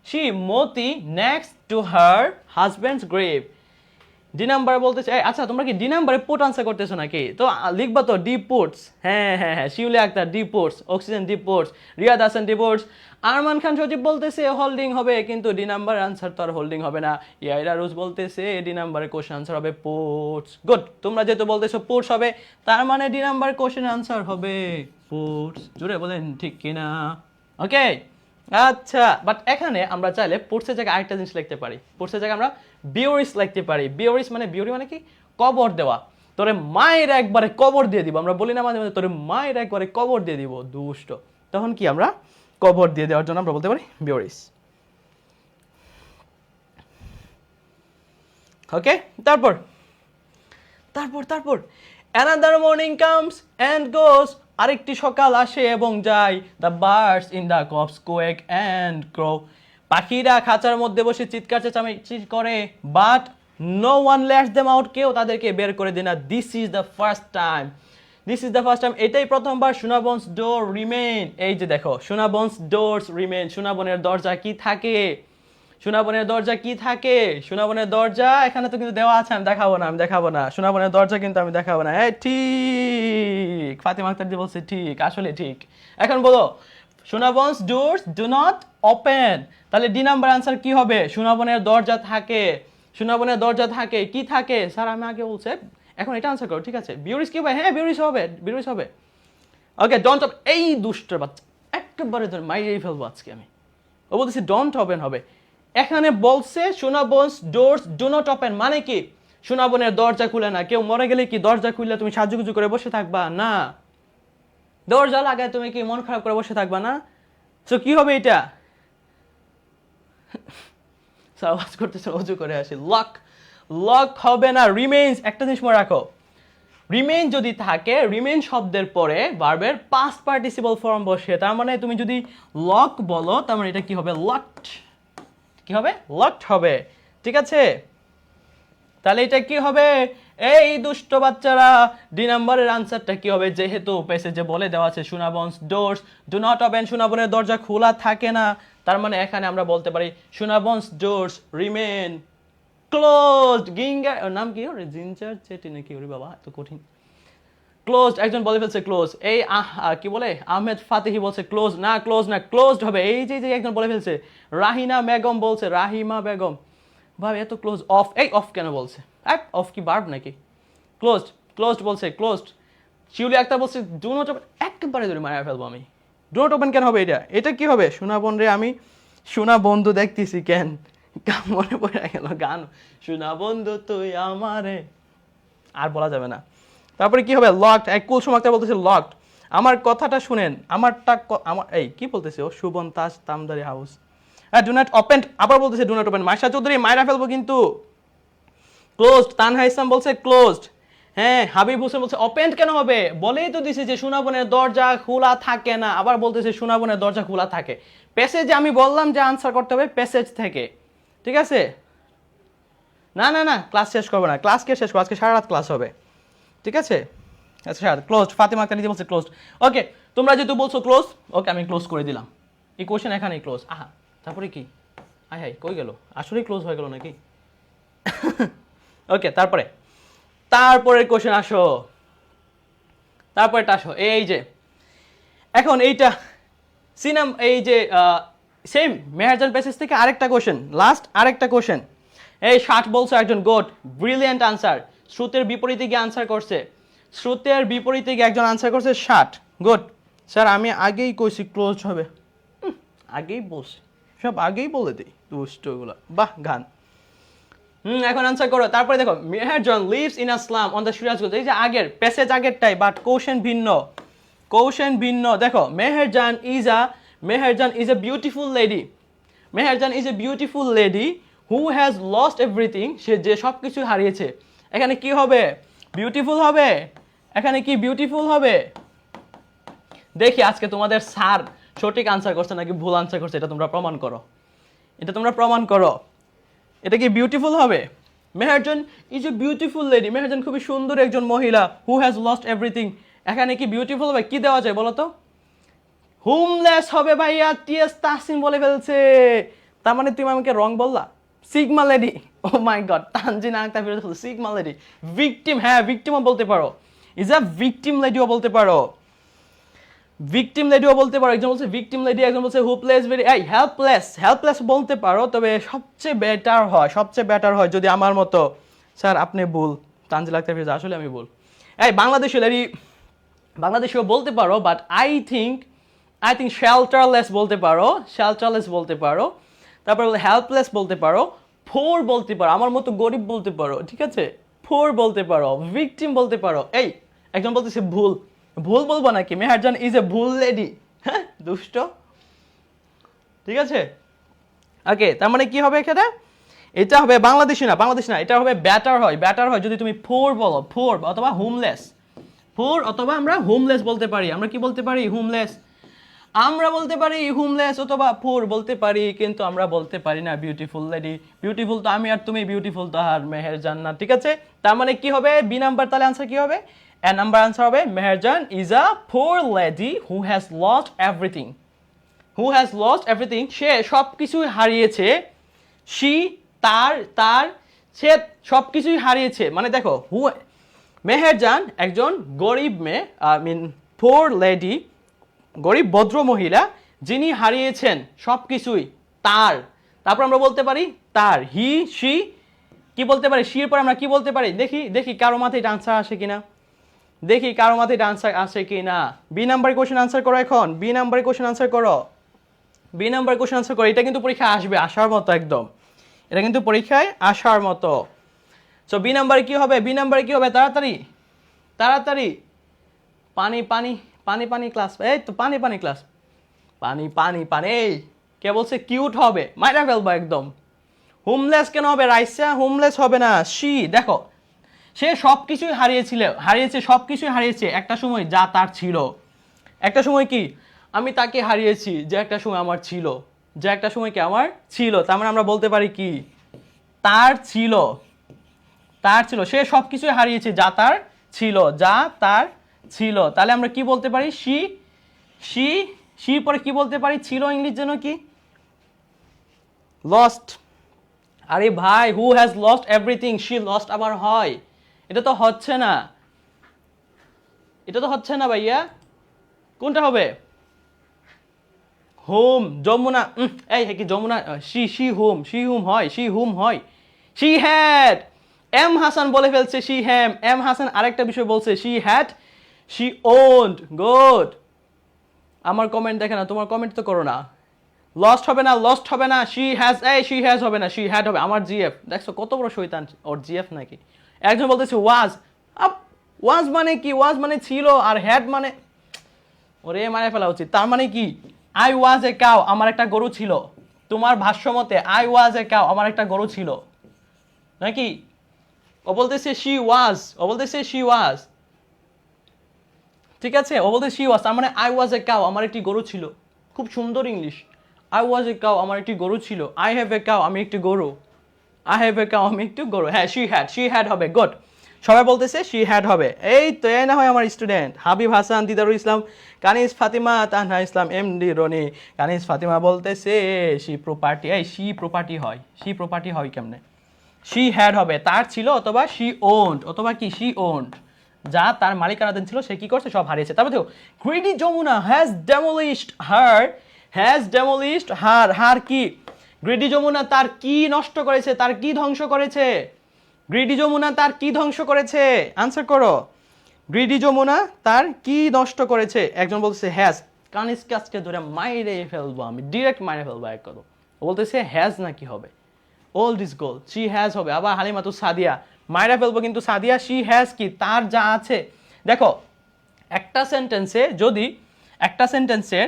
she Moti next to her husbands grave. D number বলতেছে, আচ্ছা তোমরা কি ডি নাম্বারে পোর্ট আনসার করতেছো নাকি? তো লিখবা তো ডি পোর্টস। হ্যাঁ হ্যাঁ হ্যাঁ, শিউলি আক্তার ডি পোর্টস, অক্সিজেন ডি পোর্টস, রিয়াদ হাসান ডি পোর্টস, আরমান খান সজীব বলতেছে হোল্ডিং হবে, কিন্তু ডি নাম্বার আনসার তো আর হোল্ডিং হবে না। ইয়াইরা রোজ বলতেছে ডি নাম্বারের কোশ্চেন আনসার হবে পোর্টস। গুড, তোমরা যেহেতু বলতেছো পোর্টস হবে, তার মানে ডি নাম্বার কোশ্চেন আনসার হবে পোর্টস। জুড়ে বলেন ঠিক কিনা? ওকে, আচ্ছা, বাট এখানে আমরা চাইলে পোর্টসের জায়গায় আরেকটা জিনিস লিখতে পারি। পোর্টসের জায়গায় আমরা বিওরিস লিখতে পারি। বিওরিস মানে, বিওরি মানে কি? কবর দেওয়া। তোরে মায়ের একবারে কবর দিয়ে দিব। আমরা বলি না মাঝে মাঝে তোরে মায়ের একবারে কবর দিয়ে দিব, দুষ্ট। তখন কি আমরা কবর দিয়ে দেওয়ার জন্য আমরা বলতে পারি বিওরিস। ওকে, তারপর তারপর তারপর another morning comes and goes, আরেকটি সকাল আসে এবং যায়। The birds in the coops quack and crow, পাখিরা খাঁচার মধ্যে বসে চিৎকার চেঁচামেচি করে, but no one lets them out, কেউ তাদেরকে বের করে দেয় না। This is the first time, this is the first time, এটাই প্রথমবার। সুনাবনস ডোর রিমেইন, এই যে দেখো সুনাবনস ডোরস রিমেইন, সুনাবনের দরজা কি থাকে? সুনাবনের দরজা কি থাকে? সুনাবনের দরজা এখানে তো কিন্তু দেওয়া আছে, আমি দেখাবো না, আমি দেখাবো না। সুনাবনের দরজা কিন্তু আমি দেখাবো না। ঠিক, ফাতিমা আক্তার দি বলছে ঠিক, আসলে ঠিক। এখন বলো, সুনাবনস ডোরস ডু নট ওপেন, তাহলে ডি নাম্বার আনসার কি হবে? সুনাবনের দরজা থাকে, সুনাবনের দরজা থাকে, কি থাকে? স্যার আমি আগে বলছে, এখন এটা আনসার করো, ঠিক আছে? বিউরিস কি হবে? হ্যাঁ বিউরিস হবে, বিউরিস হবে। ওকে, ডন্ট ওপেন, এই দুষ্টের বাচ্চা একেবারে ধরে মাইরেই ফেলবো আজকে আমি। ও বলতেছি ডন্ট ওপেন হবে। এখানে বলছে সুনাবনস ডোরস ডু নট ওপেন, মানে কি? সুনাবনের দরজা খুলে না। কেউ মরে গেলে কি দরজা খুললে তুমি সাজুগুজু করে বসে থাকবা? না। দরজা লাগায় তুমি কি মন খারাপ করে বসে থাকবা? না। সো কি হবে এটা? আওয়াজ করতেছে, অজু করে আসি। লক, লক হবে না। রিমেইনস, একটা জিনিস মনে রাখো, রিমেইন যদি থাকে, রিমেইন শব্দের পরে ভার্বের পাস্ট পার্টিসিপল ফর্ম বসে, তার মানে তুমি যদি লক বলো, তার মানে এটা কি হবে? লকড। কি হবে? লকড হবে, ঠিক আছে? তাহলে এটা কি হবে? এই দুষ্ট বাচ্চারা, ডি নাম্বারের আনসারটা কি হবে? যেহেতু প্যাসেজে বলে দেওয়া আছে সুনাবনস ডোরস ডু নট ওপেন, সুনাবনের দরজা খোলা থাকে না, তার মানে এখানে আমরা বলতে পারি সুনাবনস ডোরস রিমেন ক্লোজড। গিঙ্গার নাম কি? ওরে জিঞ্জার চেটি নাকি? ওরে বাবা এত কঠিন। ক্লোজড, একজন বলে ফেলছে ক্লোজ। এই কি বলে, আহমেদ ফাতেহি বলছে ক্লোজ না, ক্লোজ না, ক্লোজড হবে। এই যে একজন বলে ফেলছে, রাহিনা বেগম বলছে, রাহিমা বেগম, ভাই এত ক্লোজ। অফ, এই অফ কেন বলছে? অফ কি বার্ব নাকি? ক্লোজড, ক্লোজড বলছে, ক্লোজড। শিউলি আক্তার বলছে ডু নট ওপেন, একেবারে ধরে মারা ফেলবো আমি। ডু নট ওপেন কেন হবে? এটা এটা কি হবে? সোনা বোন রে, আমি সোনা বন্ধু দেখতেছি কেন, মনে পড়ে গেল গান, সোনা বন্ধু তুই আমারে, আর বলা যাবে না। তারপরে কি হবে? লকড, এক কুলসুম আক্তার বলতেছে লকড। আমার কথাটা শুনেন, আমারটা আমার, এই কি বলতেছে ও? সুবন তাজ তামদারি হাউস, ডু নট ওপেন, আবার বলতেছে do not open. Maisha Chowdhury মাইরা ফেলবো কিন্তু। ক্লোজড, তানহা ইসলাম বলছে ক্লোজড। হ্যাঁ, হাবিব হোসেন বলছে ওপেন কেন হবে? বলেই তো দিছে যে সুনাবনের দরজা খোলা থাকে না, আবার বলতেছে সুনাবনের দরজা খোলা থাকে। প্যাসেজে আমি বললাম যে আনসার করতে হবে প্যাসেজ থেকে, ঠিক আছে? না না না, ক্লাস শেষ করবো না, ক্লাস কে শেষ করবো? আজকে সারা রাত ক্লাস হবে, ঠিক আছে? আচ্ছা ক্লোজড, ফাতিমা আক্তার বলছে ক্লোজড। ওকে, তোমরা যেহেতু বলছো ক্লোজ, ওকে আমি ক্লোজ করে দিলাম। এই কোশ্চেন এখানেই ক্লোজ। আহা, তারপরে কি? হাই হাই, কই গেল? আসলেই ক্লোজ হয়ে গেল নাকি? ওকে, তারপরে তারপরের কোশ্চেন আসো, তারপরেটা আসো। এই যে এখন এইটা সিনাম, এই যে সেম মেহেরজান প্যাসেজ থেকে আরেকটা কোশ্চেন, লাস্ট আরেকটা কোশ্চেন। এই 60 বলছো একজন, গুড, ব্রিলিয়ান্ট আনসার। শ্রুতের বিপরীতে গিয়ে আনসার করছে। স্রোতের বিপরীতে গিয়ে একজন আনসার করছে ষাট। গুড স্যার, আমি আগেই কইছি ক্লোজ হবে। আগেই বলছি, সব আগেই বলে দিই দুষ্টগুলো। বাহ গান। এখন আনসার করো। তারপরে দেখো, Meherjan lives in a slum on the Sirajganj. এই যে আগের প্যাসেজ আগেরটাই, বাট কোশ্চেন ভিন্ন। কোশ্চেন ভিন্ন। দেখো, Meherjan is a beautiful lady. Meherjan is a beautiful lady who has lost everything. সে যে সব কিছু হারিয়েছে। এখানে কি হবে? বিউটিফুল হবে। এখানে কি বিউটিফুল হবে? দেখি আজকে তোমাদের স্যার সঠিক আনসার করছে নাকি ভুল আনসার করছে, এটা তোমরা প্রমাণ করো। এটা তোমরা প্রমাণ করো। এটা কি বিউটিফুল হবে? Meherjan is a beautiful lady. Meherjaan খুবই সুন্দর একজন মহিলা হু হ্যাজ লস্ট এভরিথিং। এখানে কি বিউটিফুল হবে? কি দেওয়া যায় বলো তো? হোমলেস হবে ভাইয়া। টিএস তাহসিন বলে ফেলছে। তার মানে তুমি আমাকে রং বললা। Sigma lady. Oh my God, Tanjina Akter ফিরে বলছে সিগমা লেডি। ভিকটিম, হ্যাঁ ভিকটিমও বলতে পারো। ইজ আ ভিকটিম লেডিও বলতে পারো। ভিকটিম লেডিও বলতে পারো। একজন বলছে ভিকটিম লেডি, একজন বলছে হোপলেস ভেরি, এই হেল্পলেস বলতে পারো। তবে সবচেয়ে বেটার হয় যদি আমার মতো স্যার আপনি ভুল। তানজিলা আক্তার ফিরোজ, আসলে আমি ভুল। এই বাংলাদেশিও বলতে পারো, বাট আই থিঙ্ক শেল্টারলেস বলতে পারো। তারপর হেল্পলেস বলতে পারো। ফোর বলতে পারো, আমার মতো গরিব বলতে পারো। ঠিক আছে, ফোর বলতে পারো, ভিকটিম বলতে পারো। এই একজন বলতেছে ভুল বলবো নাকি? মেহেরজান ইজ এ ভুল লেডি। হ্যাঁ দুষ্ট। ঠিক আছে, ওকে। তার মানে কি হবে এখানে? এটা হবে বাংলাদেশি না, এটা হবে ব্যাটার হয় যদি তুমি ফোর বলো। ফোর অথবা হোমলেস। আমরা হোমলেস বলতে পারি। আমরা কি বলতে পারি? হোমলেস। আমরা বলতে পারি হোমলেস অথবা ফোর বলতে পারি, কিন্তু আমরা বলতে পারি না বিউটিফুল লেডি। বিউটিফুল তো আমি আর তুমি, বিউটিফুল তো আর মেহেরজান না। ঠিক আছে, তার মানে কি হবে? B number. তাহলে আনসার কি হবে? এ নাম্বার আনসার হবে Meherjan is a poor lady who has lost everything. সে সব কিছুই হারিয়েছে। সে সব কিছুই হারিয়েছে। মানে দেখো, মেহেরজান একজন গরিব মেয়ে, পোর লেডি, গরিব ভদ্র মহিলা, যিনি হারিয়েছেন সব কিছুই তার। তারপর আমরা বলতে পারি তার, শি কি বলতে পারি? শির পর আমরা কি বলতে পারি? দেখি কারো মাথায় আনসার আসে কিনা। বি নাম্বার কোশ্চেন আনসার করো। এখন বি নাম্বার কোশ্চেন আনসার করো। এটা কিন্তু পরীক্ষায় আসবে, আসার মতো একদম। এটা কিন্তু পরীক্ষায় আসার মতো। সো বি নাম্বারে কি হবে? তাড়াতাড়ি পানি ক্লাস। এই তো পানি ক্লাস। পানি। কে বলছে কিউট হবে? মাইরা ফেলবো একদম। হোমলেস কেন হবে? রাইসা হোমলেস হবে না। দেখো, সে সবকিছুই হারিয়েছে একটা সময় যা তার ছিল। একটা সময় কি আমি তাকে হারিয়েছি, যে একটা সময় আমার ছিল। তার মানে আমরা বলতে পারি কি? তার ছিল। সে সবকিছুই হারিয়েছে যা তার ছিল। তাহলে আমরা কি বলতে পারি? শি পরে কি বলতে পারি? ছিল ইংলিশ যেন কি? লস্ট। আরে ভাই, হু has lost everything, she lost আবার হয়? এটা তো হচ্ছে না ভাইয়া। কোনটা হবে? হোম। যমুনা, এই কি যমুনা? শি হুম হয়। She had. এম হাসান বলে ফেলছে শি হ্যাম। এম হাসান আরেকটা বিষয় বলছে she had, she owned. Good. আমার কমেন্ট দেখে না, তোমার কমেন্ট তো করো না। লস্ট হবে না। শি হ্যাজ হবে না, শি হ্যাড হবে। আমার জিএফ দেখছো কত বড় শয়তান, ওর জিএফ নাকি। একজন বলতেছে ওয়াজ মানে কি? ওয়াজ মানে ছিল, আর হ্যাড মানে ওরে মারা ফেলা উচিত। তার মানে কি? আই ওয়াজ এ কাউ, আমার একটা গরু ছিল। তোমার ভাষ্য মতে আই ওয়াজ এ কাউ, আমার একটা গরু ছিল নাকি? ও বলতেছে শি ওয়াজ। ঠিক আছে, ও বলতে শি ওয়াজ, তার মানে আই ওয়াজ এ কাউ, আমার একটি গরু ছিল। খুব সুন্দর English. I was a cow, আমার একটি গরু ছিল। আই হ্যাভ এ কাউ, আমি একটি গরু। হ্যাঁ, শি হ্যাড হবে। গুড। সবাই বলতেছে শি হ্যাড হবে। এই তো, এই না হয় আমার স্টুডেন্ট হাবিব হাসান, দিদারুল ইসলাম, কানিজ ফাতিমা, তানহা ইসলাম, এমডি রনি। কানিজ ফাতিমা বলতেছে শি প্রপার্টি। এই শি প্রপার্টি হয় কেমনে? শি হ্যাড হবে তার ছিল, অথবা শি ওন্ড, অথবা কি শি ওন্ড, যা তার মালিকানাধীন ছিল, সে কি করছে? সব হারিয়েছে। তারপর দেখো, গ্রিডি যমুনা হ্যাজ ডেমোলিশড হার কি? গ্রিডি যমুনা তার কি নষ্ট করেছে? গ্রিডি যমুনা তার কি ধ্বংস করেছে? আনসার করো। গ্রিডি যমুনা তার কি নষ্ট করেছে? একজন বলছে হ্যাজ, কানিসকে ধরে মাইরে ফেলবো আমি, ডিরেক্ট মাইরে ফেলবো এক কথা। বলতেছে হ্যাজ না কি হবে, old is gold, she has হবে। আবার হালিমা তো সাদিয়া, মাইরা ফেলবো কিন্তু সাদিয়া, শি হ্যাজ কি তার যা আছে। দেখো একটা সেন্টেন্সে যদি একটা সেন্টেন্সের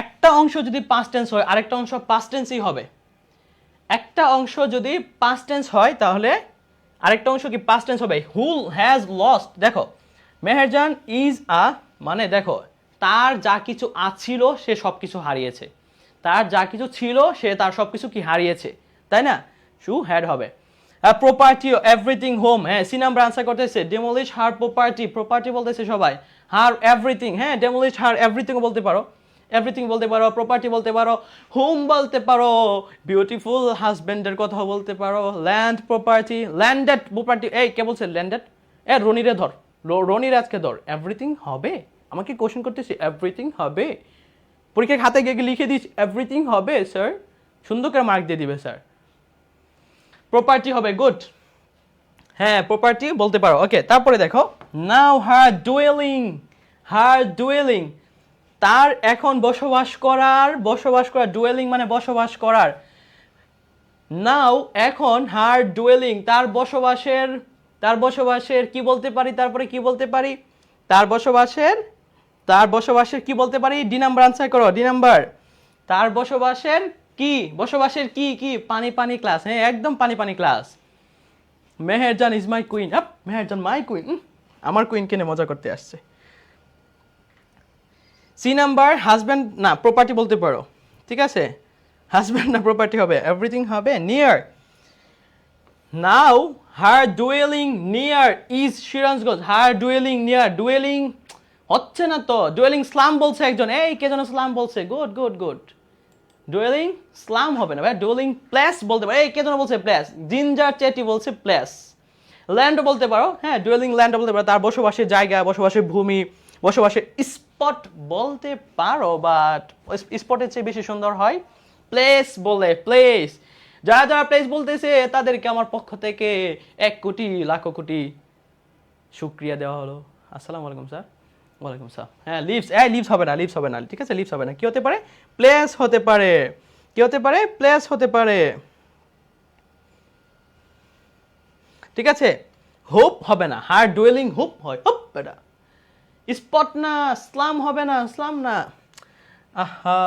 একটা অংশ যদি পাস্ট টেন্স হয় আরেকটা অংশ পাস্ট টেন্সই হবে। একটা অংশ যদি পাস্ট টেন্স হয় তাহলে আরেকটা অংশ কি পাস্ট টেন্স হবে। হু হ্যাজ লস্ট, দেখো মেহেরজান ইজ আ, মানে দেখো তার যা কিছু আছিল সে সব কিছু হারিয়েছে, তার যা কিছু ছিল সে তার সব কিছু কি হারিয়েছে, তাই না? শু হ্যাড হবে। প্রপার্টি এভরিথিং হোম, হ্যাঁ সি নাম্বার আনসার করতেছে ডেমোলিশ হার প্রপার্টি, প্রপার্টি বলতেছে সবাই, হার এভরিথিং, হ্যাঁ ডেমোলিশ হার এভরিথিং বলতে পারো, এভরিথিং বলতে পারো, প্রপার্টি বলতে পারো, হোম বলতে পারো, বিউটিফুল হাজবেন্ডের কথা বলতে পারো, ল্যান্ড প্রপার্টি, ল্যান্ডেড প্রপার্টি। এই কে বলছে ল্যান্ডেড? রনিরে ধর, রনির আজকে ধর। এভরিথিং হবে, আমাকে কোশ্চেন করতেছি এভরিথিং হবে, পরীক্ষার খাতায় গিয়ে লিখে দিস এভরিথিং হবে স্যার, সুন্দর করে মার্ক দিয়ে দিবে স্যার। প্রপার্টি হবে, গুড, হ্যাঁ প্রপার্টি বলতে পারো। ওকে, তারপরে দেখো নাও হার ডুয়েলিং, হার ডুয়েলিং তার এখন বসবাস করার, বসবাস করা, ডুয়েলিং মানে বসবাস করার। নাও এখন হার ডুয়েলিং তার বসবাসের, তার বসবাসের কি বলতে পারি, তারপরে কি বলতে পারি, তার বসবাসের, তার বসবাসের কি বলতে পারি, ডি নাম্বার আনসার করো, ডি নাম্বার। তার বসবাসের কি, বসবাসের কি, কি পানি পানি ক্লাস, হ্যাঁ একদম পানি পানি class. Meherjaan is my queen, up Meherjaan my queen, আমার কুইন কেনে মজা করতে আসছে। সি নাম্বার হাজব্যান্ড না প্রপার্টি বলতে পারো, ঠিক আছে হাজব্যান্ড না প্রপার্টি হবে, এভরিথিং হবে। Near, now her duelling near is Sirajganj, her duelling near, duelling হচ্ছে না তো, ডুয়েলিং স্লাম বলছে একজন, এই কে যেন স্লাম বলছে, good good good, dwelling slum হবে না ভাই, ডুয়েলিং প্লেস বলতে পারো, এই কে যেন বলছে প্লেস, জিঞ্জার চেটি বলছে প্লেস। ল্যান্ড বলতে পারো, হ্যাঁ ডুয়েলিং ল্যান্ড বলতে পারো, তার বসবাসের জায়গা, বসবাসের ভূমি, বসবাসের স্পট বলতে পারো, বাট স্পটের চেয়ে বেশি সুন্দর হয় প্লেস বলে, প্লেস। যারা যারা প্লেস বলতেছে তাদেরকে আমার পক্ষ থেকে 1 কোটি লাখ কোটি শুক্রিয়া দেওয়া হলো। আসসালামু আলাইকুম স্যার। ওয়ালাইকুম আসসালাম। হ্যাঁ লিভস, লিভস হবে না, লিভস হবে না, ঠিক আছে লিভস হবে না, কি হতে পারে, প্লেস হতে পারে, কি হতে পারে, প্লেস হতে পারে, ঠিক আছে। হোপ হবে না, হার ডুয়েলিং হোপ হয়, হোপ এটা স্পট না, স্লাম হবে না, স্লাম না, আহা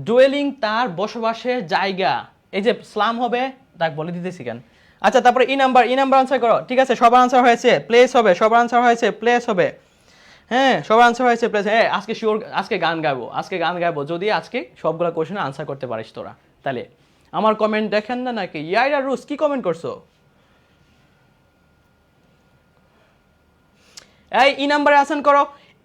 ডুয়েলিং তার বসবাসের জায়গা, এই যে স্লাম হবে তাকে বলে দিতেছি কেন। আচ্ছা তারপরে E number, E number answer করো, ঠিক আছে সবার আনসার হয়েছে, প্লেস হবে, সবার আনসার হয়েছে, প্লেস হবে, হ্যাঁ সবার আনসার হয়েছে প্লেস। হ্যাঁ আজকে শিওর, আজকে গান গাইবো, আজকে গান গাইবো যদি আজকে সবগুলো কোশ্চেনে আনসার করতে পারিস তোরা। তাহলে আমার কমেন্ট দেখেন না নাকি, ইয়াইরা রুস কি কমেন্ট করছো? এই ই নাম্বারে আনসার করো,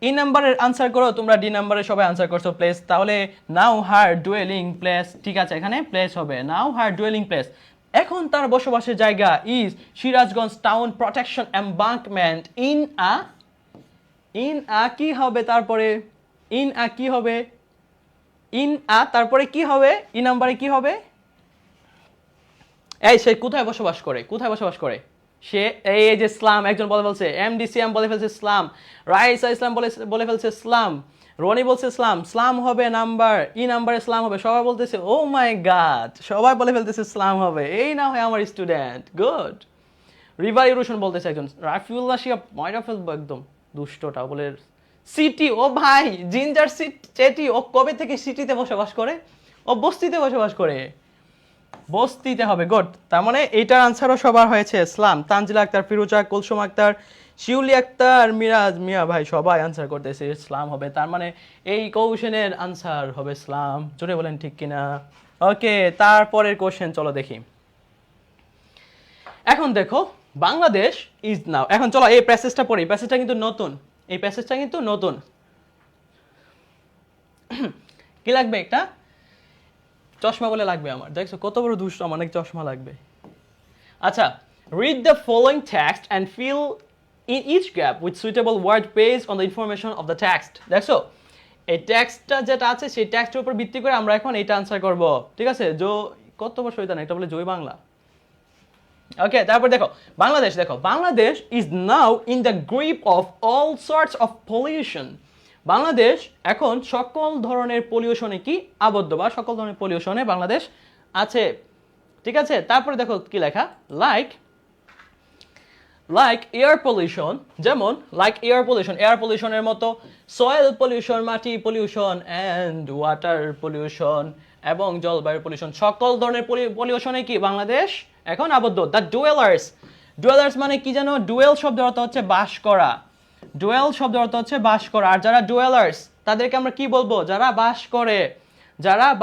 ই নাম্বারের আনসার করো তোমরা, ডি নাম্বারে সবাই আনসার করছো প্লেস। তাহলে নাও হার ডুয়েলিং প্লেস, ঠিক আছে এখানে প্লেস হবে, নাও হার ডুয়েলিং প্লেস এখন তার বসবাসের জায়গা is Sirajganj town protection embankment in a, in a কি হবে তারপরে, ইন আ কি হবে, ইন আ তারপরে কি হবে, ই নাম্বারে কি হবে, এই সে কোথায় বসবাস করে, কোথায় বসবাস করে সে, এই যে স্লাম, একজন বলে ফেলছে, এমডিসিএম বলে ফেলছে স্লাম, রাইসা ইসলাম বলে ফেলছে স্লাম, রনি বলছে স্লাম, স্লাম হবে নাম্বার, ই নাম্বারে স্লাম হবে, সবাই বলতেছে ও মাই গড, সবাই বলে ফেলতেছে স্লাম হবে, এই না হয় আমার স্টুডেন্ট, গুড। রিভার ইরোশন বলতেছে একজন, রাফিউল্লাহ শিয়া ময়রা ফেলবো একদম দুষ্টটা বলে। সিটি, ও ভাই জিঞ্জার চেটি, ও কবে থেকে সিটিতে বসবাস করে, ও বস্তিতে বসবাস করে, বস্তিতে হবে, গুড। তার মানে এইটার আনসারও সবার হয়েছে, ইসলাম, তানজিলা আক্তার, ফিরোজা, কুলসুম আক্তার, শিউলি আক্তার, মিরাজ মিয়া ভাই সবাই আনসার করতেছে ইসলাম হবে। তার মানে এই কোশ্চেনের আনসার হবে ইসলাম, জোরে বলেন ঠিক কিনা। ওকে তারপরের কোশ্চেন চলো দেখি। এখন দেখো বাংলাদেশ ইজ নাও, এখন চলো এই প্যাসেজটা পড়ি, প্যাসেজটা কিন্তু নতুন, এই প্যাসেজটা কিন্তু নতুন। কি লাগবে, একটা চশমা বলে লাগবে আমার, দেখছো কত বড় দুষ্ট, অনেক চশমা লাগবে। আচ্ছা, read the following text and fill in each gap with suitable word based on the information of the text. দেখছো এই টেক্সটটা যেটা আছে সেই টেক্সটের উপর ভিত্তি করে আমরা এখন এটা আনসার করব, ঠিক আছে। কত বড় শয়তান, এটা বলে জয় বাংলা, ওকে, তারপর দেখো Bangladesh is now in the grip of all sorts of pollution. Bangladesh এখন সকল ধরনের পলিউশনে কি আবদ্ধ, বা সকল ধরনের পলিউশনে বাংলাদেশ আছে। ঠিক আছে, তারপরে দেখো কি লেখা, লাইক এয়ার পলিউশন, যেমন লাইক এয়ার পলিউশনের মতো সয়েল পলিউশন, মাটি পলিউশন অ্যান্ড ওয়াটার পলিউশন এবং জলবায়ু পলিউশন, সকল ধরনের পলিউশনে কি বাংলাদেশ এখন আবদ্ধ। দ্য ডুয়েলার্স মানে কি জানো? ডুয়েল শব্দের অর্থ হচ্ছে বাস করা, আর যারা ডুয়েলার্স তাদেরকে আমরা কি বলবো? যারা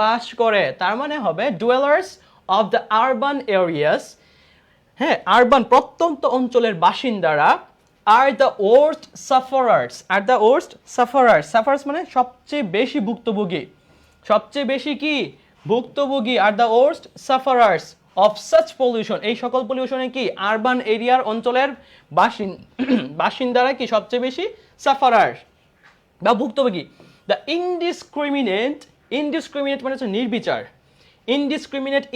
বাস করে, তার মানে হবে dwellers of the urban areas. হ্যাঁ, আরবান প্রত্যন্ত অঞ্চলের বাসিন্দারা আর দ্য ওর্স্ট সাফারার্স মানে সবচেয়ে বেশি ভুক্তভোগী, are the worst সাফারার্স of such pollution, এই সকল পলিউশনে কি আরবান এরিয়ার অঞ্চলের বাসিন্দারা কি সবচেয়ে বেশি সাফারার বা ভুক্তভোগী। দ্য ইনডিসক্রিমিনেট মানে হচ্ছে নির্বিচার,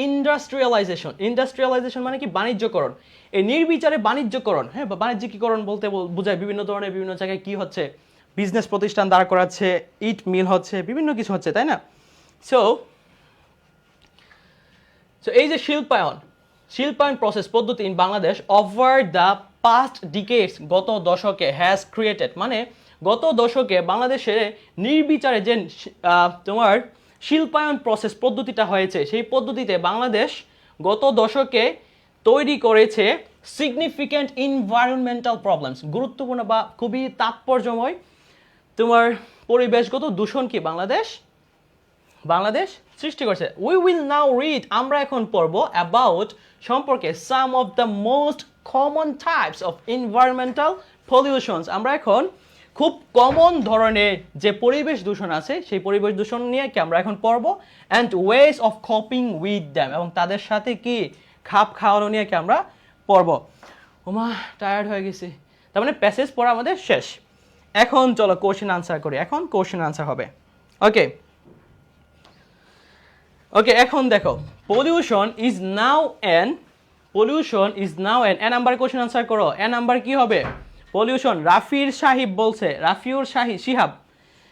ইন্ডাস্ট্রিয়ালাইজেশন মানে কি বাণিজ্যকরণ, এই নির্বিচারে বাণিজ্যকরণ, হ্যাঁ, বা বাণিজ্যিকীকরণ বলতে বোঝায় বিভিন্ন ধরনের বিভিন্ন জায়গায় কি হচ্ছে, বিজনেস প্রতিষ্ঠান দাঁড় করাচ্ছে, ইট মিল হচ্ছে, বিভিন্ন কিছু হচ্ছে, তাই না? সো এই যে শিল্পায়ন প্রসেস পদ্ধতি in Bangladesh over the past ডিকেডস, গত দশকে হ্যাজ ক্রিয়েটেড মানে গত দশকে বাংলাদেশে নির্বিচারে যে তোমার শিল্পায়ন প্রসেস পদ্ধতিটা হয়েছে, সেই পদ্ধতিতে বাংলাদেশ গত দশকে তৈরি করেছে সিগনিফিক্যান্ট এনভায়রনমেন্টাল প্রবলেমস, গুরুত্বপূর্ণ বা খুবই তাৎপর্যময় তোমার পরিবেশগত দূষণ কি বাংলাদেশ সৃষ্টি করেছে। উই উইল নাও রিড, আমরা এখন পড়ব অ্যাবাউট সম্পর্কে some of the most common types of environmental pollutions. আমরা এখন খুব কমন ধরনের যে পরিবেশ দূষণ আছে সেই পরিবেশ দূষণ নিয়ে কি আমরা এখন পড়ব, and ways of coping with them, এবং তাদের সাথে কি খাপ খাওয়ানো নিয়ে কি আমরা পড়ব। ওমা টায়ার্ড হয়ে গেছি। তার মানে প্যাসেজ পড়া আমাদের শেষ। এখন চলো কোশ্চেন আনসার করি। এখন কোশ্চেন আনসার হবে। ওকে, এখন দেখো pollution is now N number question answer করো। এ নাম্বার কি হবে? পলিউশন রাফিউর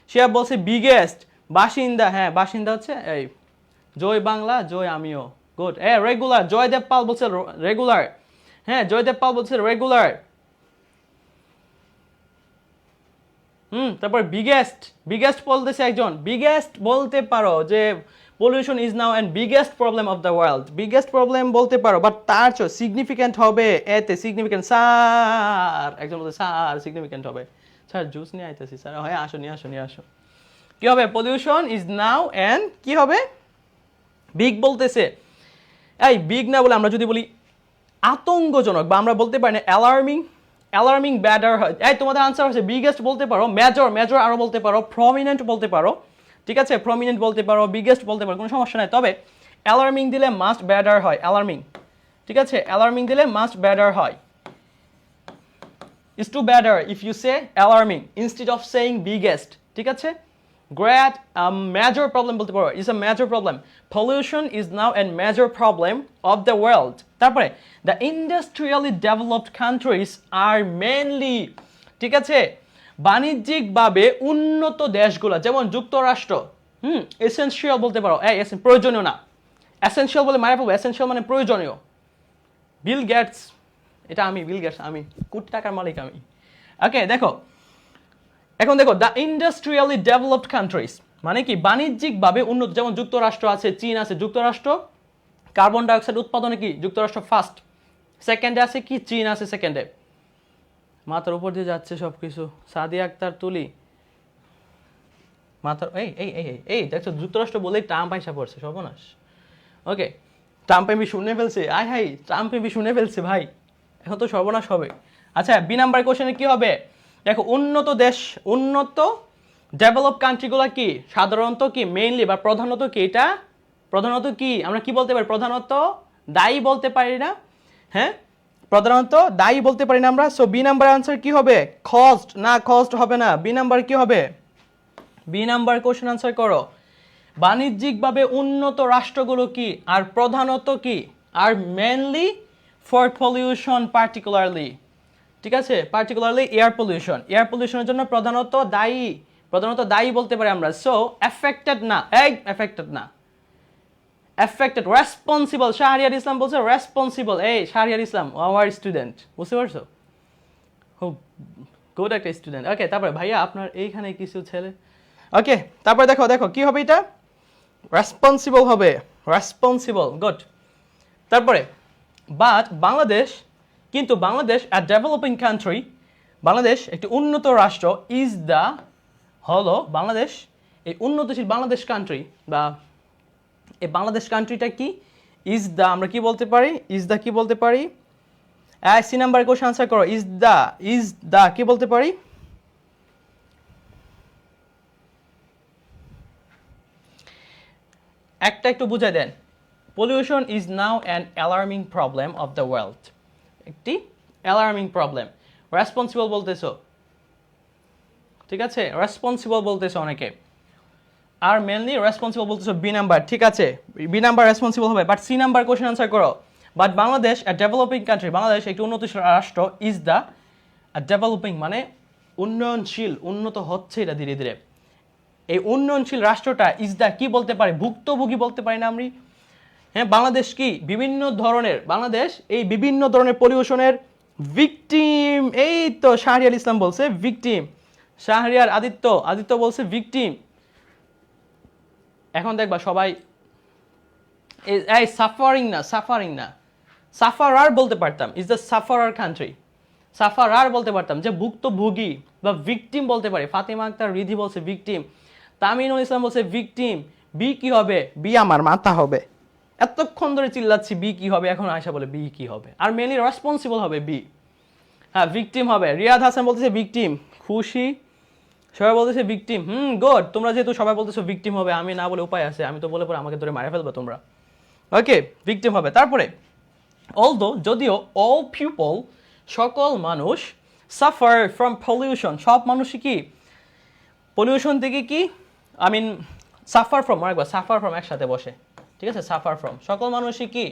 শিহাব বলছে বিগেস্ট বাসিন্দা, হ্যাঁ বাসিন্দা হচ্ছে এই জয় বাংলা, জয় আমিও, গুড। রেগুলার জয়দেব পাল বলছে রেগুলার, হ্যাঁ জয়দেব পাল বলছে রেগুলার। তারপর বিগেস্ট বলতেছে একজন, বিগেস্ট বলতে পারো যে pollution is now and biggest problem of the world, biggest problem বলতে পারো, বাট তার সিগনিফিক্যান্ট হবে এতে, সিগনিফিক্যান্ট স্যার, একজন বলতে স্যার সিগনিফিক্যান্ট হবে, স্যার জুস নিয়ে আইতেছি স্যার, হ্যাঁ আসো নিয়ে আসো। কি হবে? পলিউশন ইজ নাও এন্ড কি হবে? বিগ বলতেছে, এই বিগ না বলে আমরা যদি বলি আতঙ্কজনক, বা আমরা বলতে পারি না অ্যালার্মিং ব্যাডার হয়। এই তোমাদের আনসার হচ্ছে বিগেস্ট বলতে পারো, মেজর আরো বলতে পারো, প্রমিনেন্ট বলতে পারো, ঠিক আছে, প্রমিনেন্ট বলতে পারো, বিগেস্ট বলতে পারো, কোনো সমস্যা নাই। তবে অ্যালার্মিং দিলে মাস্ট ব্যাডার হয়, অ্যালার্মিং, ঠিক আছে, অ্যালার্মিং দিলে মাস্ট ব্যাডার হয়। Is too badder if you say alarming instead of saying biggest, ঠিক আছে। Great major problem বলতে পারো, is a major problem. Pollution is now a major problem of the world. তারপরে the industrially developed countries are mainly, ঠিক আছে, বাণিজ্যিকভাবে উন্নত দেশগুলো যেমন যুক্তরাষ্ট্র, এসেনশিয়াল বলতে পারো, প্রয়োজনীয় না, এসেনশিয়াল বলে মারা পড়বো, এসেনশিয়াল মানে প্রয়োজনীয়। বিল গেটস, এটা আমি, বিল গেটস আমি, কোটি টাকার মালিক আমি। ওকে দেখো, এখন দেখো দ্য ইন্ডাস্ট্রিয়ালি ডেভেলপড কান্ট্রিজ মানে কি বাণিজ্যিকভাবে উন্নত, যেমন যুক্তরাষ্ট্র আছে, চীন আছে। যুক্তরাষ্ট্র কার্বন ডাইঅক্সাইড উৎপাদনে কি যুক্তরাষ্ট্র ফার্স্ট, সেকেন্ডে আছে কি চীন আছে সেকেন্ডে। মাথার উপর দিয়ে যাচ্ছে সব কিছু, সাদিয়া আক্তার তুলি মাথার, এই দেখছো যুক্তরাষ্ট্র বলেই ট্রাম্প আইসা পড়ছে, সর্বনাশ। ওকে, ট্রাম্প এমবি শুনে ফেলছে, ট্রাম্প এমবি শুনে ফেলছে ভাই, এখন তো সর্বনাশ হবে। আচ্ছা, বি নাম্বার কোশ্চেনে কি হবে? দেখো উন্নত দেশ, উন্নত ডেভেলপ কান্ট্রিগুলো কি সাধারণত কি মেইনলি বা প্রধানত কি, এটা প্রধানত কি আমরা কি বলতে পারি? প্রধানত দায়ী বলতে পারি না, হ্যাঁ প্রধানত দায়ী বলতে পারি না আমরা। সো বি নাম্বার আনসার কি হবে? কস্ট না, কস্ট হবে না। বি নাম্বার কি হবে? বি নাম্বার কোশ্চেন আনসার করো। বাণিজ্যিকভাবে উন্নত রাষ্ট্রগুলো কি আর প্রধানত কি আর মেইনলি ফর পলিউশন পার্টিকুলারলি, ঠিক আছে, পার্টিকুলারলি এয়ার পলিউশন, এয়ার পলিউশনের জন্য প্রধানত দায়ী বলতে পারি আমরা। সো এফেক্টেড না, এফেক্টেড না, এফেক্টেড, রেসপন্সিবল। শাহরিয়ার ইসলাম বলছে রেসপন্সিবল, শাহরিয়ার ইসলাম আওয়ার স্টুডেন্ট, বুঝতে পারছো, খুব গুড একটা স্টুডেন্ট। ওকে, তারপরে ভাইয়া আপনার এইখানে কিছু ছেলে, ওকে, তারপরে দেখো কি হবে, এটা রেসপন্সিবল হবে, রেসপন্সিবল, গুড। তারপরে বাট বাংলাদেশ, কিন্তু বাংলাদেশ আ ডেভেলপিং কান্ট্রি, বাংলাদেশ একটি উন্নত রাষ্ট্র, ইজ দ্য, হলো বাংলাদেশ এই উন্নতশীল বাংলাদেশ কান্ট্রি, বা এই বাংলাদেশ কান্ট্রিটা কি, ইজ দ্য, আমরা কি বলতে পারি, ইজ দ্য কি বলতে পারি, সি নাম্বার কোশ্চেন আনসার করো, ইজ দ্য কি বলতে পারি, একটা একটু বুঝাই দেন। Pollution is now an alarming problem of the world, একটি অ্যালার্মিং প্রবলেম। রেসপন্সিবল বলতেছো, ঠিক আছে, রেসপন্সিবল বলতেছো অনেকে, আর মেনলি রেসপন্সিবল বলতেছো বি নাম্বার, ঠিক আছে, বি নাম্বার রেসপন্সিবল হবে, but C number question answer করো। But Bangladesh a developing country, Bangladesh একটি উন্নতশীল রাষ্ট্র, ইজ দ্য ডেভেলপিং মানে উন্নয়নশীল, উন্নত হচ্ছে এটা ধীরে ধীরে, এই উন্নয়নশীল রাষ্ট্রটা ইজ দ্য কি বলতে পারি, ভুক্তভোগী বলতে পারি না আমি, হ্যাঁ, বাংলাদেশ কি বিভিন্ন ধরনের, বাংলাদেশ এই বিভিন্ন ধরনের পলিউশনের ভিকটিম, এই তো শাহরিয়ার ইসলাম বলছে ভিকটিম, শাহরিয়ার আদিত্য বলছে ভিকটিম। এখন দেখবা সবাই এই সাফারিং না, সাফারার বলতে পারতাম, is the sufferer country, sufferer বলতে পারতাম, যে ভুক্তভোগী বা ভিকটিম বলতে পারি। ফাতেমা আক্তার রিধি বলছে ভিকটিম, তামিনুল ইসলাম বলছে ভিকটিম, বি কি হবে, বি আমার মাথা হবে, এতক্ষণ ধরে চিল্লাচ্ছি বি কি হবে, এখন আয়শা বলে বি কি হবে, আর মেনলি রেসপন্সিবল হবে বি, হ্যাঁ ভিকটিম হবে। রিয়াদ হাসান বলতেছে ভিকটিম, খুশি সবাই বলতেছে ভিকটিম, গুড, তোমরা যেহেতু সবাই বলতেছো ভিকটিম হবে, আমি না বলে উপায় আছে, আমি তো বলে পরে আমাকে ধরে মারা ফেলবে তোমরা, ওকে, ভিকটিম হবে। তারপরে অলদো, যদিও, অল পিপল, সকল মানুষ, সাফার ফ্রম পলিউশন, সব মানুষই কি পলিউশন থেকে কি, আই মিন সাফার ফ্রম, আরেকবার সাফার ফ্রম একসাথে বসে, ঠিক আছে, সাফার ফ্রম, সকল মানুষই কি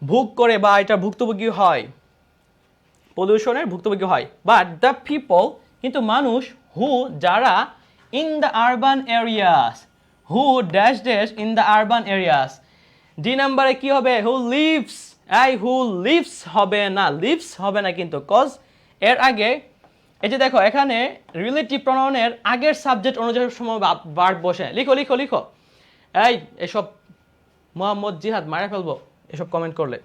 ভোগ করে বা এটা ভুক্তভোগী হয়, পলিউশনের ভুক্তভোগী হয়। বাট দ্য পিপল, কিন্তু মানুষ, হু যারা, in the urban areas, who dash dash in the urban areas, D নাম্বারে কি হবে, হু লিভস, হু লিভস হবে না, লিভস হবে না কিন্তু, কজ এর আগে এই যে দেখো এখানে রিলেটিভ প্রনাউনের আগের সাবজেক্ট অনুযায়ী সময় ভার্ব বসে, লিখো এসব মোহাম্মদ জিহাদ মারা ফেলবো এসব কমেন্ট করলে,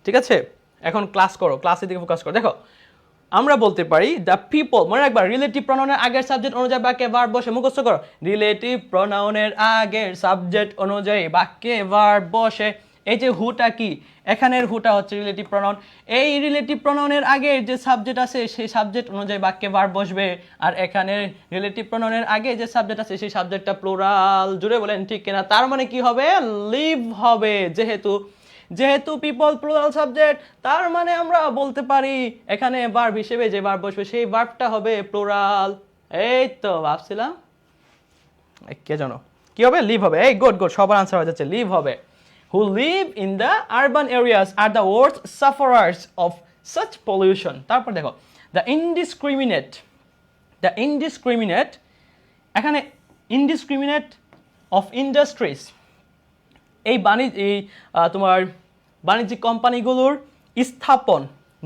ঠিক আছে, এখন ক্লাস করো, ক্লাসের দিকে ফোকাস করো। দেখো আমরা বলতে পারি দ্য পিপল, মনে রাখবা রিলেটিভ প্রনাউনের আগের সাবজেক্ট অনুযায়ী বাক্যে ভার্ব বসে, মুখস্থ করো, রিলেটিভ প্রনাউনের আগের সাবজেক্ট অনুযায়ী বাক্যে ভার্ব বসে। এই যে হুটা কি, এখানের হুটা হচ্ছে রিলেটিভ প্রনাউন, এই রিলেটিভ প্রনাউনের আগে যে সাবজেক্ট আছে সেই সাবজেক্ট অনুযায়ী বাক্যে ভার্ব বসবে, আর এখানে রিলেটিভ প্রনাউনের আগে যে সাবজেক্ট আছে সেই সাবজেক্টটা প্লুরাল, জুড়ে বলেন ঠিক কিনা, তার মানে কি হবে, লিভ হবে, যেহেতু পিপল প্লুরাল সাবজেক্ট, তার মানে আমরা বলতে পারি এখানে ভার্ব হিসেবে যে ভার্ব বসবে সেই ভার্বটা হবে প্লুরাল। এই তো ভাবছিলাম কে জানো কি হবে, লিভ হবে, এই গুড, সবার আনসার হয়ে যাচ্ছে, লিভ হবে। Who live in the urban areas are the worst sufferers of such pollution. তারপর দেখো the indiscriminate, এখানে indiscriminate of industries, এই তোমার বাণিজ্যিক কোম্পানিগুলোর স্থাপন,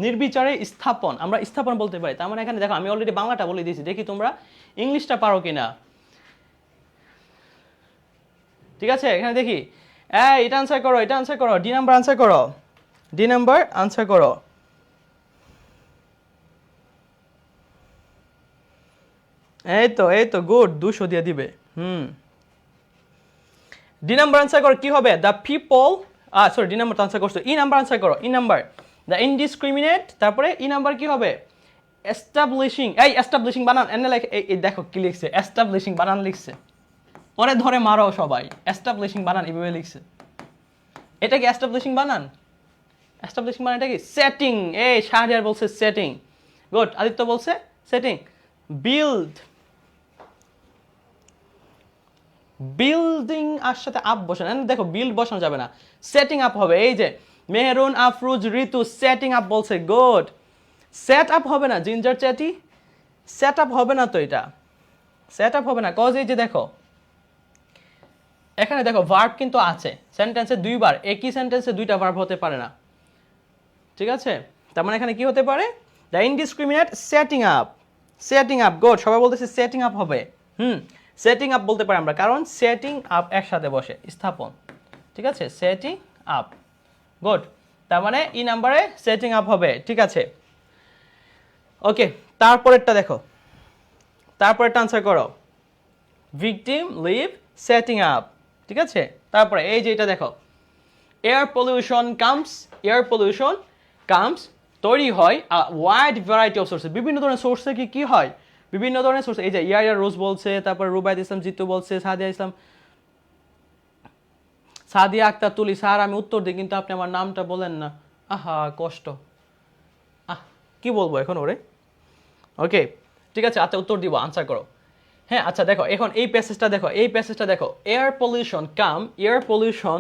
নির্বিচারে স্থাপন, আমরা স্থাপন বলতে পারি। তার মানে এখানে দেখো আমি অলরেডি বাংলাটা বলে দিয়েছি, দেখি তোমরা ইংলিশটা পারো কিনা, ঠিক আছে, এখানে দেখি, এটা আনসার করো, ডি নাম্বার আনসার করো, এই তো গুড, 200 দিয়ে দিবে, ডি নাম্বার আনসার করো, কি হবে, the people, sorry D number answer করছো, ই নাম্বার আনসার করো, ই নাম্বার দ্য ইনডিসক্রিমিনেট, তারপরে ই নাম্বার কি হবে, এস্টাবলিশিং, এস্টাবলিশিং বানান, এই দেখো কি লিখছে, এস্টাবলিশিং বানান লিখছে, পরে ধরে মারো সবাই, এস্টাবলিশিং বানান এভাবে লিখছে, এটা কি এস্টাবলিশিং বানান, এটা কি সেটিং, শাহরিয়ার বলছে সেটিং, গুড, আদিত্য বলছে সেটিং, বিল্ডিং আর সাথে আপ বসানো, দেখো বিল্ড বসানো যাবে না, সেটিং আপ হবে, এই যে মেহরুন, আফরুজ, ঋতু সেটিং আপ বলছে, গুড। সেট আপ হবে না জিঞ্জার চ্যাটি, সেট আপ হবে না তো, এটা সেট আপ হবে না, কজ এই যে দেখো এখানে দেখো ভার্ব কিন্তু আছে, সেন্টেন্সে দুইবার, একই সেন্টেন্সে দুইটা ভার্ব হতে পারে না, ঠিক আছে? তার মানে এখানে কি হতে পারে, the indiscriminate setting up, setting up, good, সবাই বলতেছে সেটিং আপ হবে, সেটিং আপ বলতে পারি আমরা, কারণ সেটিং আপ একসাথে বসে, স্থাপন, ঠিক আছে, সেটিং আপ, গুড, তার মানে ই নাম্বারে সেটিং আপ হবে, ঠিক আছে। ওকে, তারপরেরটা দেখো, তারপরেরটা আনসার করো, ভিকটিম লিভ সেটিং আপ, ঠিক আছে। তারপরে এই যে এটা দেখো, air pollution comes, air pollution comes তৈরি হয় ওয়াইড ভ্যারাইটি অফ সোর্সে, বিভিন্ন ধরনের সোর্স থেকে কি হয়, বিভিন্ন ধরনের সোর্স, এই যে ইয়ার রোজ বলছে, তারপর রুবাইদ ইসলাম জিতু বলছে, সাদিয়া ইসলাম, সাদিয়া আক্তার তুলি, স্যার আমি উত্তর দিই কিন্তু আপনি আমার নামটা বলেন না, আহা কষ্ট, কি বলবো এখন ওরে। ওকে ঠিক আছে, আচ্ছা উত্তর দিব, আনসার করো। হ্যাঁ আচ্ছা দেখো এখন এই প্যাসেজটা দেখো, এই প্যাসেজটা দেখো, এয়ার পলিউশন কাম, এয়ার পলিউশন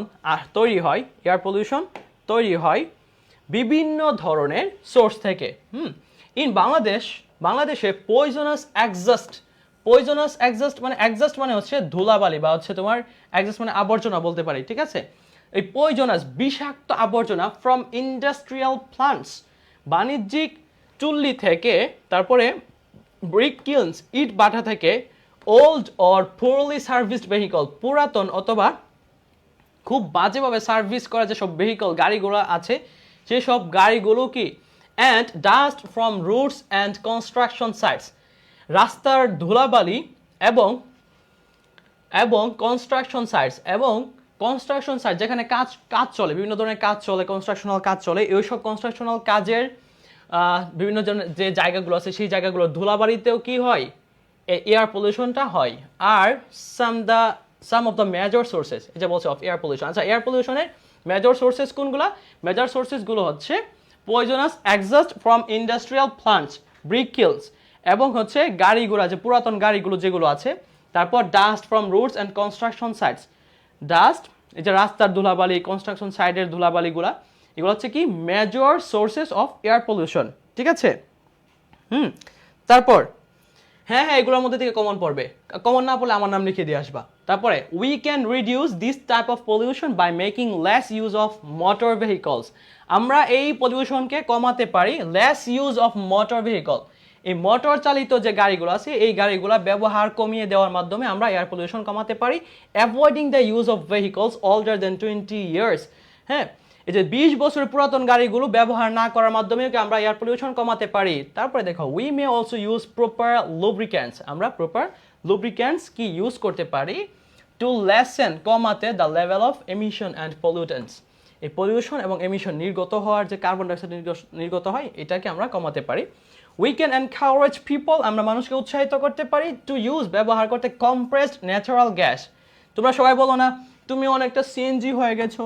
তৈরি হয়, এয়ার পলিউশন তৈরি হয় বিভিন্ন ধরনের সোর্স থেকে। ইন বাংলাদেশ, বাংলাদেশে পয়জনাস এক্সজস্ট, পয়জনাস এক্সজস্ট মানে এক্সজস্ট মানে হচ্ছে ধুলাবালি বা হচ্ছে তোমার এক্সজস্ট মানে আবর্জনা বলতে পারি, ঠিক আছে। এই পয়জনাস বিষাক্ত আবর্জনা ফ্রম ইন্ডাস্ট্রিয়াল প্লান্টস, বাণিজ্যিক চুল্লি থেকে, তারপরে ব্রিক কিলস ইট বাটা থেকে, ওল্ড অর পুরলি সার্ভিসড ভেহিকল, পুরাতন অথবা খুব বাজেভাবে সার্ভিস করা যেসব ভেহিকল গাড়িগুলো আছে সেসব গাড়িগুলো কি, and dust from roots and construction sites, রাস্তার ধুলাবালি এবং এবং কনস্ট্রাকশন সাইটস, এবং কনস্ট্রাকশন সাইট যেখানে কাজ চলে, বিভিন্ন ধরনের কাজ চলে, কনস্ট্রাকশনাল কাজ চলে, এইসব কনস্ট্রাকশনাল কাজের বিভিন্ন যে জায়গাগুলো আছে সেই জায়গাগুলো ধুলাবাড়িতেও কি হয়, এয়ার পলিউশনটা হয়। আর সাম অফ দ্য মেজর সোর্সেস, এটা বলছে অফ এয়ার পলিউশন। আচ্ছা এয়ার পলিউশনের মেজর সোর্সেস কোনগুলা, মেজর সোর্সেসগুলো হচ্ছে poisonous exhaust from industrial plants, brick kills, এবং হচ্ছে গাড়িগুলো যে পুরাতন গাড়িগুলো যেগুলো আছে, তারপর dust from roots and construction sites, dust এই যে রাস্তার ধুলাবালি, কনস্ট্রাকশন সাইটের ধুলাবালিগুলা, এগুলো হচ্ছে কি major sources of air pollution, ঠিক আছে। তারপর হ্যাঁ এগুলোর মধ্যে থেকে কমন পড়বে, কমন না পড়লে আমার নাম লিখে দিয়ে আসবা। তারপরে we can reduce this type of pollution by making less use of motor vehicles, আমরা এই পলিউশনকে কমাতে পারি less use of motor vehicle, এই মোটর চালিত যে গাড়িগুলো আছে এই গাড়িগুলো ব্যবহার কমিয়ে দেওয়ার মাধ্যমে আমরা এয়ার পলিউশন কমাতে পারি, avoiding the use of vehicles older than 20 years। হ্যাঁ এই যে 20 বছরের পুরাতন গাড়িগুলো ব্যবহার না করার মাধ্যমে আমরা এয়ার পলিউশন কমাতে পারি। তারপরে দেখো we may also use proper lubricants, আমরা প্রপার লুব্রিক্যান্টস কি ইউজ করতে পারি টু লেসেন, কমাতে the level of emission and pollutants, এই পলিউশন এবং এমিশন নির্গত হওয়ার যে কার্বন ডাইঅক্সাইড নির্গত হয় এটাকে আমরা কমাতে পারি। উই ক্যান এনকারেজ পিপল, আমরা মানুষকে উৎসাহিত করতে পারি টু ইউজ, ব্যবহার করতে কম্প্রেসড ন্যাচারাল গ্যাস। তোমরা সবাই বলো না তুমি অনেকটা সিএনজি হয়ে গেছো,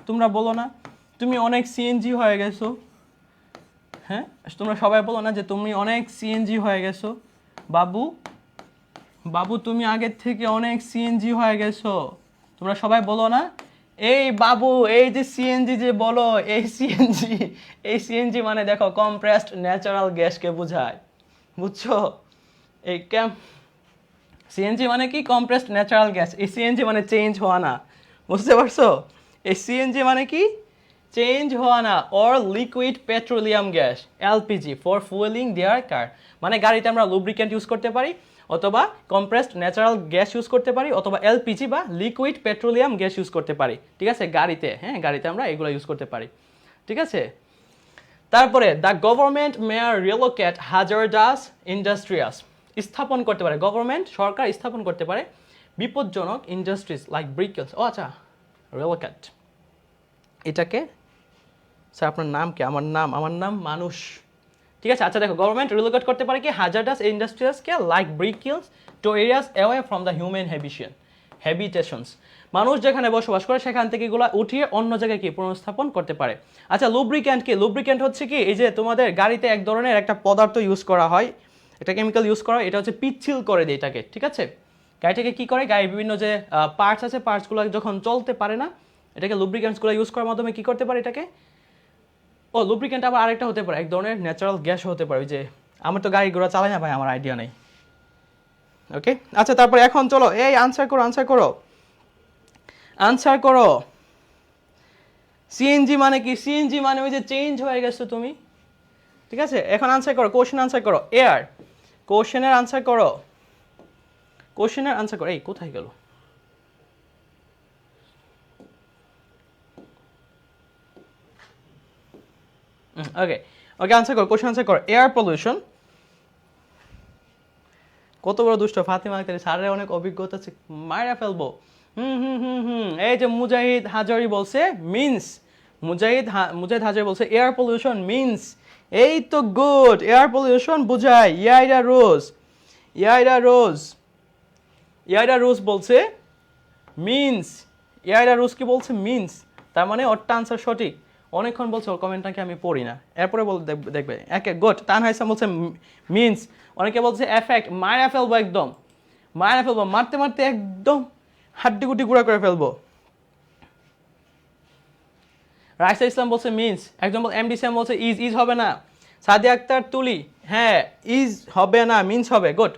তোমরা বলো না তুমি অনেক সিএনজি হয়ে গেছো, হ্যাঁ তোমরা সবাই বলো না যে তুমি অনেক সিএনজি হয়ে গেছো, বাবু বাবু তুমি আগের থেকে অনেক সিএনজি হয়ে গেছো, তোমরা সবাই বলো না এই বাবু এই যে সিএনজি যে বলো এই সিএনজি, এই সিএনজি মানে দেখো কম্প্রেসড ন্যাচারাল গ্যাসকে বোঝায়, বুঝছো? এই সিএনজি মানে কি কম্প্রেসড ন্যাচারাল গ্যাস, এই সিএনজি মানে চেঞ্জ হওয়া না, বুঝতে পারছো? এই সিএনজি মানে কি চেঞ্জ হওয়া না, or liquid petroleum gas LPG for fueling their car, মানে গাড়িতে আমরা লুব্রিক্যান্ট ইউজ করতে পারি অথবা কম্প্রেসড ন্যাচারাল গ্যাস ইউজ করতে পারি অথবা এলপিজি বা লিকুইড পেট্রোলিয়াম গ্যাস ইউজ করতে পারি, ঠিক আছে গাড়িতে, হ্যাঁ গাড়িতে আমরা এগুলো ইউজ করতে পারি, ঠিক আছে। তারপরে the government May relocate hazardous industrious, স্থাপন করতে পারে, গভর্নমেন্ট সরকার স্থাপন করতে পারে বিপজ্জনক ইন্ডাস্ট্রিজ লাইক ব্রিকেলস, ও আচ্ছা রিলোকেট এটাকে, স্যার আপনার নাম কি? আমার নাম মানুষ, ঠিক আছে। আচ্ছা দেখো গভর্নমেন্ট রিলোকেট করতে পারে কি হ্যাজার্ডাস ইন্ডাস্ট্রিয়াসকে like brick kilns to areas away from the human habitations, মানুষ যেখানে বসবাস করে সেখান থেকে এগুলো উঠিয়ে অন্য জায়গায় কি পুনঃস্থাপন করতে পারে। আচ্ছা লুব্রিক্যান্ট কি? লুব্রিক্যান্ট হচ্ছে কি এই যে তোমাদের গাড়িতে এক ধরনের একটা পদার্থ ইউজ করা হয়, একটা কেমিক্যাল ইউজ করা হয়, এটা হচ্ছে পিচ্ছিল করে দেয় এটাকে, ঠিক আছে। গাড়িটাকে কি করে, গাড়ির বিভিন্ন যে পার্টস আছে পার্টসগুলো যখন চলতে পারে না এটাকে লুব্রিক্যান্টসগুলো ইউজ করার মাধ্যমে কি করতে পারে এটাকে, ও লুব্রিক্যান্ট আবার আরেকটা হতে পারে, এক ধরনের ন্যাচারাল গ্যাস হতে পারে, যে আমার তো গাড়ি ঘোড়া চালাই না ভাই, আমার আইডিয়া নেই। ওকে, আচ্ছা তারপরে এখন চলো এই আনসার করো। সিএনজি মানে কি? সিএনজি মানে ওই যে চেঞ্জ হয়ে গেছো তুমি, ঠিক আছে? এখন আনসার করো, কোশ্চেন আনসার করো। এয়ার, কোশ্চেনের আনসার করো। এই কোথায় গেল? ওকে আনসার করো, কোশ্চেন আনসার করো। এয়ার পলিউশন, কত বড় দুষ্ট ফাতিমা আক্তার, স্যারের অনেক অভিজ্ঞতা আছে, মাইরা ফেলবো। এই যে মুজাহিদ হাজারি বলছে মিন্স, মুজাহিদ হাজারি বলছে এয়ার পলিউশন মিন্স, এই তো গুড, এয়ার পলিউশন বুঝায়। ইয়াইরা রোজ বলছে মিন্স, ইয়াইরা রোজ কি বলছে? মিন্স, তার মানে ওরটা আনসার সঠিক। অনেকক্ষণ বলছে, ওর কমেন্টটাকে আমি পড়ি না, এরপরে দেখবে। একে গুড, তানহাইসাম বলছে মিন্স, অনেকে বলছে এফেক্ট, মারা ফেলবো একদম, মারতে মারতে একদম হাড্ডি গুটি গুঁড়া করে ফেলবো। রাইসা ইসলাম বলছে মিন্স, একজন এমডি স্যাম বলছে ইজ হবে না। সাদিয়া আক্তার তুলি, হ্যাঁ ইজ হবে না, মিন্স হবে। Good.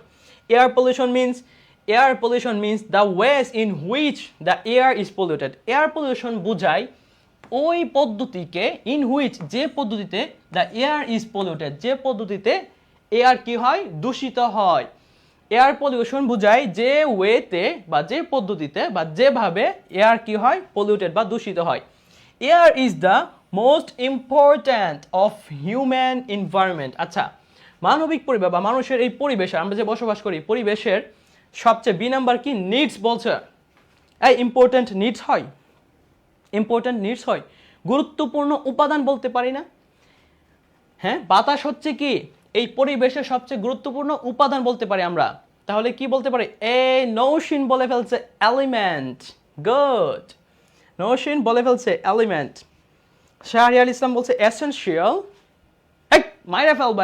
Air pollution means the ways in which the air is polluted. Air pollution বুঝায় ওই পদ্ধতিকে, ইন হুইচ যে পদ্ধতিতে, দ্য এয়ার ইজ পলিউটেড যে পদ্ধতিতে এয়ার কি হয়? দূষিত হয়। এয়ার পলিউশন বুঝায় যে ওয়েতে বা যে পদ্ধতিতে বা যেভাবে এয়ার কি হয়? পলিউটেড বা দূষিত হয়। Air is the most important of human environment. আচ্ছা, মানবিক পরিবেশ বা মানুষের এই পরিবেশে আমরা যে বসবাস করি, পরিবেশের সবচেয়ে বি নাম্বার কি? নিডস বলছে। এই ইম্পর্ট্যান্ট নিডস হয়, গুরুত্বপূর্ণ উপাদান বলতে পারি না? হ্যাঁ, বাতাস হচ্ছে কি এই পরিবেশের সবচেয়ে গুরুত্বপূর্ণ উপাদান বলতে পারি আমরা। তাহলে কি বলতে পারি? নৌশিন বলে ফেলছে এলিমেন্ট। গুড, নৌশিন বলে ফেলছে এলিমেন্ট। শাহরিয়ার ইসলাম বলছে এসেনশিয়াল। মাইরা ফেলবো,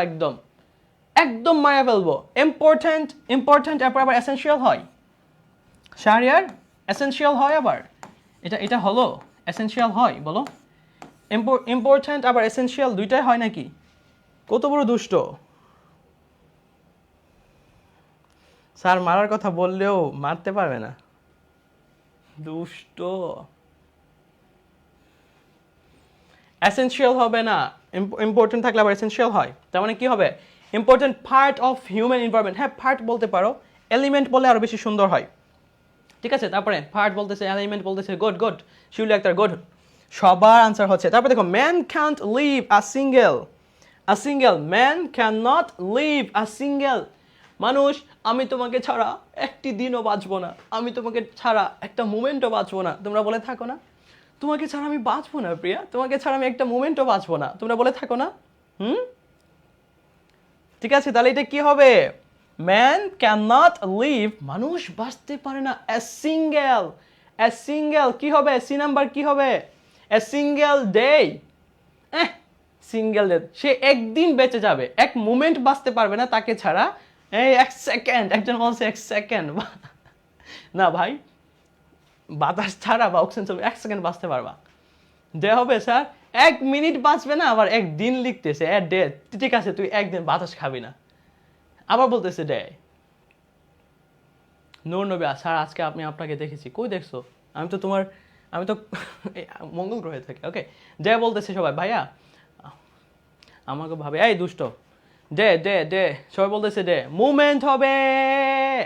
একদম মাইরা ফেলবো। ইম্পর্ট্যান্ট এরপর আবার এসেনশিয়াল হয়। শাহরিয়ার এসেনশিয়াল হয় আবার, এটা হলো এসেনশিয়াল হয়? বলো, ইম্পর্ট্যান্ট আবার এসেনশিয়াল দুইটাই হয় নাকি? কত বড় দুষ্ট স্যার, মারার কথা বললেও মারতে পারবে না, দুষ্ট। এসেনশিয়াল হবে না, ইম্পর্টেন্ট থাকলে আবার এসেনশিয়াল হয়, তার মানে কি হবে? Important part of human environment. হ্যাঁ, পার্ট বলতে পারো, এলিমেন্ট বলে আরো বেশি সুন্দর হয়। ঠিক আছে, তারপরে পার্ট বলতেছে, এলিমেন্ট বলতেছে। গুড, শিউলি আক্তার গুড, সবার আনসার হচ্ছে। তারপর দেখো, man can't live a single, man can not live a single. মানুষ, আমি তোমাকে ছাড়া একটি দিনও বাঁচবো না, আমি তোমাকে ছাড়া একটা মোমেন্টও বাঁচবো না। তোমরা বলে থাকো না, তোমাকে ছাড়া আমি বাঁচবো না প্রিয়া, তোমাকে ছাড়া আমি একটা মোমেন্টও বাঁচবো না, তোমরা বলে থাকো না? ঠিক আছে, তাহলে এটা কি হবে? ম্যান ক্যান নট লিভ, মানুষ বাঁচতে পারে না। এ সিঙ্গেল কি হবে? সি নাম্বার কি হবে? A single day, single day, সে একদিন বেঁচে যাবে, এক মোমেন্ট বাঁচতে পারবে না তাকে ছাড়া। এই এক সেকেন্ড, একজন বলছে এক সেকেন্ড, না ভাই, বাতাস ছাড়া বা অক্সিজেন চলবে, এক সেকেন্ড বাঁচতে পারবা। ডে হবে স্যার, এক মিনিট বাঁচবে না, আবার একদিন লিখতেছে ডে। ঠিক আছে, তুই একদিন বাতাস খাবি না, আবার বলতেছে ডে। নূর নবী, স্যার আজকে আপনাকে দেখেছি। কই দেখছো? আমি তো মঙ্গল গ্রহে থাকি। ওকে, ডে বলতেছে সবাই, ভাইয়া আমাকে ভাবে এই দুষ্ট। ডে সবাই বলতেছে ডে। মুভমেন্ট হবে,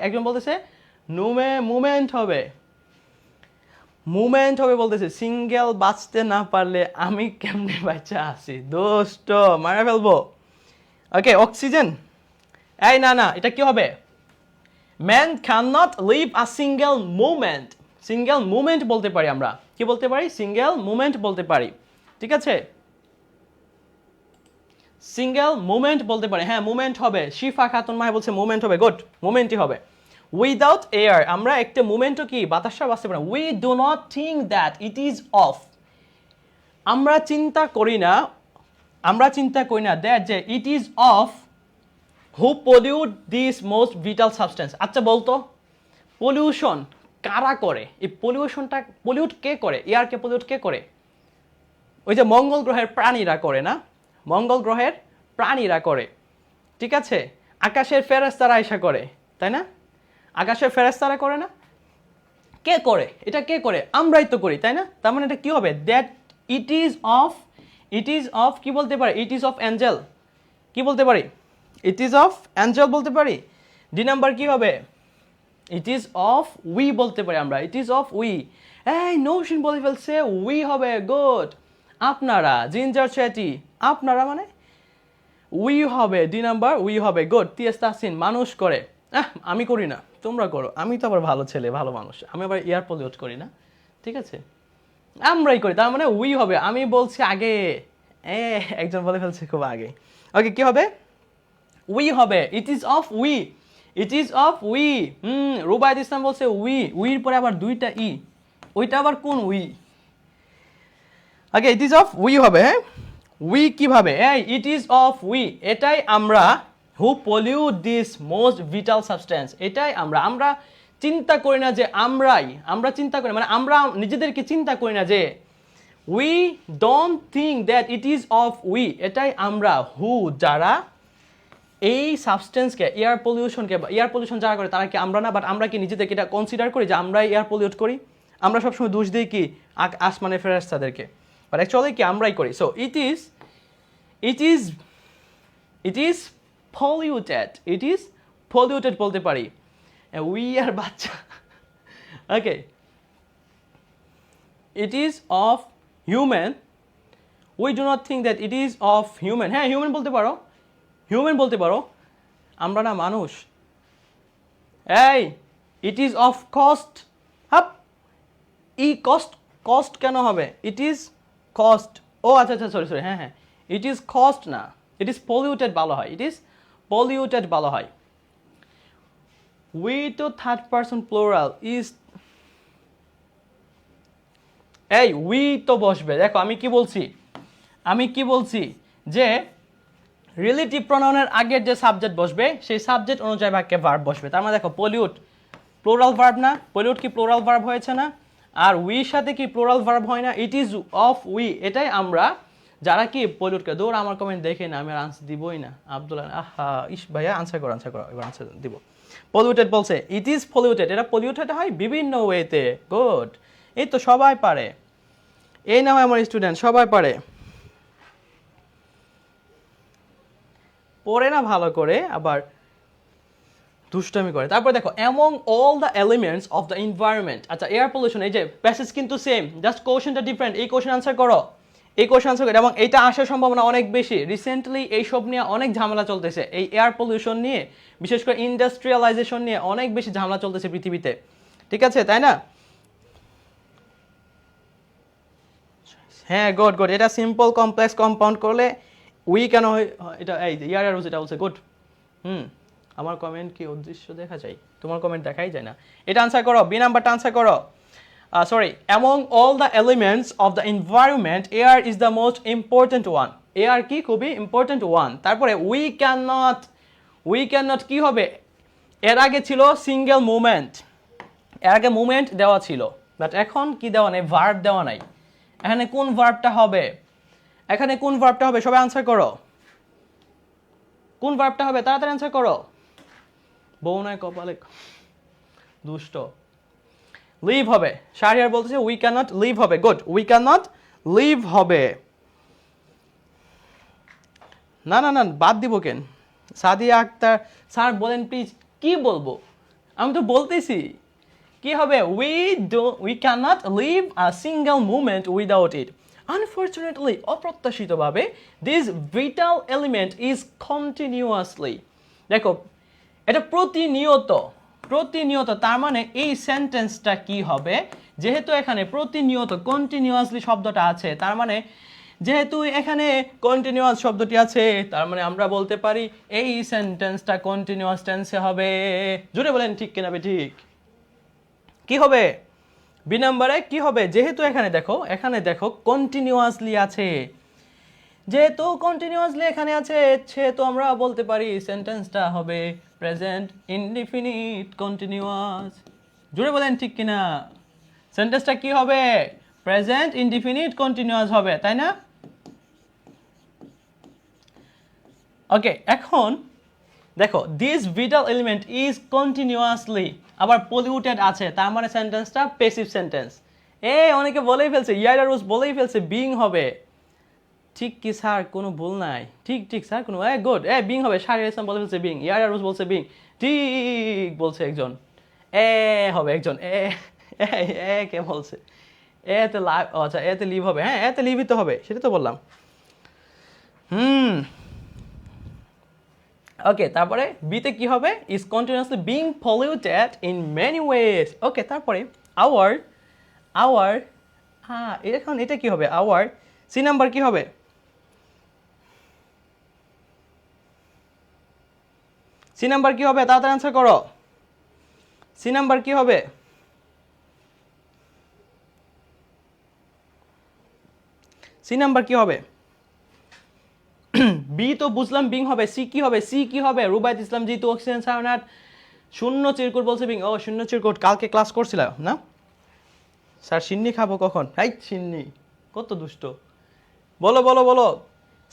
একজন বলতেছে মুভমেন্ট হবে বলতেছে। সিঙ্গেল বাঁচতে না পারলে আমি কেমনে বাচ্চা আছি? দোষ্ট, মারা ফেলবো। ওকে, অক্সিজেন, এই না, এটা কি হবে? Man can not live a single movement বলতে পারি আমরা। কি বলতে পারি? সিঙ্গেল মুভমেন্ট বলতে পারি। ঠিক আছে, সিঙ্গেল মুভমেন্ট বলতে পারি। হ্যাঁ, মুভমেন্ট হবে। শিফা খাতুন মাই বলছে মুভমেন্ট হবে। গুড, মুভমেন্টই হবে। উইদাউট এয়ার, আমরা একটা মুভমেন্টও কি বাতাসটা বাঁচতে পারি না। We do not think that it is of, আমরা চিন্তা করি না দ্যাট যে ইট is of who pollute this most vital substance. আচ্ছা বলতো, পলিউশন কারা করে? এই পলিউশনটা পলিউট কে করে? এয়ারকে পলিউট কে করে? ওই যে মঙ্গল গ্রহের প্রাণীরা করে না, মঙ্গল গ্রহের প্রাণীরা করে, ঠিক আছে? আকাশের ফেরেশতারা এসে করে, তাই না? আকাশের ফেরেশতারা করে না? কে করে এটা? কে করে? আমরাই তো করি, তাই না? তার মানে এটা কি হবে? দ্যাট ইট ইজ অফ কি বলতে পারি? ইট ইজ অফ অ্যাঞ্জেল। কি বলতে পারি? ইট ইজ অফ অ্যাঞ্জেল বলতে পারি। ডি নাম্বার কি হবে? ইট ইজ অফ উই বলতে পারি আমরা। ইট ইজ অফ উই। এই নৌশিন বলে ফেলছে উই হবে। গুড। আপনারা জিঞ্জার চ্যাটি, আপনারা মানে উই হবে। ডি নাম্বার উই হবে। গুড। টিএস তাহসিন মানুষ করে। আমি করি না, তোমরা করো। আমি তো আবার ভালো ছেলে, ভালো মানুষ, আমি আবার এয়ার পলিউট করি না, ঠিক আছে? আমরাই করি, তার মানে উই হবে। আমি বলছি আগে, একজন বলে ফেলছে খুব আগে। ওকে, কি হবে? উই হবে। It is of we. It is of we. Rubaid Islam বলছে উই। উইর পরে আবার দুইটা ই, ওইটা আবার কোন we? Okay, it is of we হবে। হ্যাঁ, উই কিভাবে? ইট ইজ অফ উই, এটাই আমরা। Who pollute this most vital substance, এটাই আমরা। আমরা চিন্তা করি না যে আমরা চিন্তা করি, মানে আমরা নিজেদেরকে চিন্তা করি না যে we don't think that it is of we, এটাই আমরা। হু যারা এই সাবস্টেন্সকে, এয়ার পলিউশনকে, এয়ার পলিউশন যারা করে তারা কি আমরা না? বাট আমরা কি নিজেদেরকে এটা কনসিডার করি যে আমরাই এয়ার পলিউট করি? আমরা সবসময় দোষ দিই কি আসমানে ফেরেশতাদেরকে, বাট অ্যাকচুয়ালি কি আমরাই করি। So it is polluted. It is polluted বলতে পারি। উই আর বাচ্চা। Okay, it is of human. We do not think that it is of human. হ্যাঁ, হিউম্যান বলতে পারো, হিউম্যান বলতে পারো। আমরা না মানুষ। It is of cost. হাপ, ই কস্ট, কস্ট কেন হবে? It is cost. ও আচ্ছা আচ্ছা, সরি সরি, হ্যাঁ হ্যাঁ, ইট ইজ কস্ট না, ইট ইজ পলিউটেড ভালো হয়। ইট ইজ পলিউটেড ভালো হয়। উই তো third person plural is, we তো বসবে। দেখো আমি কি বলছি যে রিলেটিভ প্রোনাউনের আগের যে সাবজেক্ট বসবে সেই সাবজেক্ট অনুযায়ী বাক্যে ভার্ব বসবে। তার মানে দেখো পলিউট প্লুরাল ভার্ব না? পলিউট কি প্লুরাল ভার্ব হয়েছে না? আর উইর সাথে কি প্লুরাল ভার্ব হয় না? ইট ইজ অফ উই, এটাই আমরা যারা কি পলিউট করে। দৌড়, আমার কমেন্ট দেখে না, আমি আর আনসার দিবই না। আব্দুল্লাহ, ভাইয়া আনসার করো, এবার আনসার দিব। পলিউটেড বলছে, ইট ইজ পলিউটেড। এটা পলিউটেড হয় বিভিন্ন ওয়েতে। গুড, এই তো সবাই পারে, এই না হয় আমার স্টুডেন্ট, সবাই পারে, পড়ে না ভালো করে, আবার দুষ্টামি করে। তারপর দেখো, among all the elements of the environment. আচ্ছা, এয়ার পলিউশন, এই যে প্যাসেজ কিন্তু সেম, জাস্ট কোশ্চেনটা ডিফারেন্ট। এই কোশ্চেন আনসার করো, এই কোশ্চেন আনসার করো। এবং এইটা আসার সম্ভাবনা অনেক বেশি। রিসেন্টলি এইসব নিয়ে অনেক ঝামেলা চলতেছে, এই এয়ার পলিউশন নিয়ে, বিশেষ করে ইন্ডাস্ট্রিয়ালাইজেশন নিয়ে অনেক বেশি ঝামেলা চলতেছে পৃথিবীতে, ঠিক আছে, তাই না? হ্যাঁ, গুড গুড। এটা সিম্পল কমপ্লেক্স কম্পাউন্ড করলে উই কেন হয়? এটা এই ইয়ার এটা বলছে। গুড। আমার কমেন্ট কি অদৃশ্য দেখা যায়? তোমার কমেন্ট দেখাই যায় না। এটা আনসার করো, বি নাম্বারটা আনসার করো। Sorry, among all the elements of the environment air is the most important one. Air কি খুবই ইম্পর্টেন্ট ওয়ান। তারপরে উই ক্যান নট কি হবে? এর আগে ছিল সিঙ্গেল মুভমেন্ট, এর আগে মুভমেন্ট দেওয়া ছিল, বাট এখন কি দেওয়া নেই? ভার্ব দেওয়া নাই। এখানে কোন ভার্বটা হবে? সবাই আনসার করো, কোন ভার্বটা হবে? তাড়াতাড়ি আনসার করো। বউ নয় কপালে দুষ্ট। লিভ হবে। শাহরিয়ার বলতেছে উই ক্যান নট লিভ হবে। Good, we can not live হবে। না না না, বাদ দিব কেন? সাদিয়া আক্তার স্যার বলেন প্লিজ। কি বলবো? আমি তো বলতেছি কি হবে? We can not live a single movement without it. Unfortunately, অপ্রত্যাশিতভাবে, this vital element is continuously. দেখো, এটা প্রতিনিয়ত। তার মানে এই সেন্টেন্সটা কি হবে? যেহেতু এখানে প্রতিনিয়ত কন্টিনিউয়াসলি শব্দটা আছে, তার মানে যেহেতু এখানে কন্টিনিউয়াস শব্দটি আছে, তার মানে আমরা বলতে পারি এই সেন্টেন্সটা কন্টিনিউয়াস টেন্সে হবে। জোরে বলেন ঠিক কিনা বে ঠিক? কি হবে? বি নাম্বারে কি হবে? যেহেতু এখানে দেখো কন্টিনিউয়াসলি আছে, যেহেতু কন্টিনিউয়াসলি এখানে আছে, সেহেতু আমরা বলতে পারি সেন্টেন্সটা হবে প্রেজেন্ট ইনডিফিনিট কন্টিনিউয়াস। জোরে বলেন ঠিক কিনা? সেন্টেন্সটা কি হবে? প্রেজেন্ট ইনডিফিনিট কন্টিনিউয়াস হবে, তাই না? ওকে, এখন দেখো this vital element is continuously, আবার পলিউটেড আছে, তার মানে সেন্টেন্সটা প্যাসিভ সেন্টেন্স। অনেকে বলেই ফেলছে, ইয়াইডারুস বলেই ফেলছে বিং হবে। ঠিক কি স্যার, কোনো ভুল নাই? ঠিক ঠিক স্যার, কোনো গুড। বিং হবে, শাহরিয়ার ইসলাম বলে ফেলছে বিং, ইয়াইডারুস বলছে বিং, ঠিক বলছে একজন। হবে একজন, কে বলছে? এতে লাইভ, আচ্ছা এতে লিভ হবে, হ্যাঁ এতে লিভই তো হবে, সেটা তো বললাম। ওকে, তারপরে বিতে কি হবে? Is continuously being polluted in many ways. Okay, তারপরে আওয়ার, আওয়ার, হ্যাঁ এখন এটা কি হবে? আওয়ার সি নাম্বার কি হবে? সি নাম্বার কি হবে? তাড়াতাড়ি অ্যান্সার করো। সি নাম্বার কি হবে? সি নাম্বার কি হবে? বি তো বুঝলাম বিং হবে, সি কি হবে? সি কি হবে? রুবাইত ইসলাম জি তো অক্সিজেন সায়নাট শূন্য চিরকুট বলছে বিং। শূন্য চিরকুট কালকে ক্লাস করছিলাম না স্যার? সিন্নি খাবো কখন? হাই সিন্নি, কত দুষ্ট। বলো বলো বলো,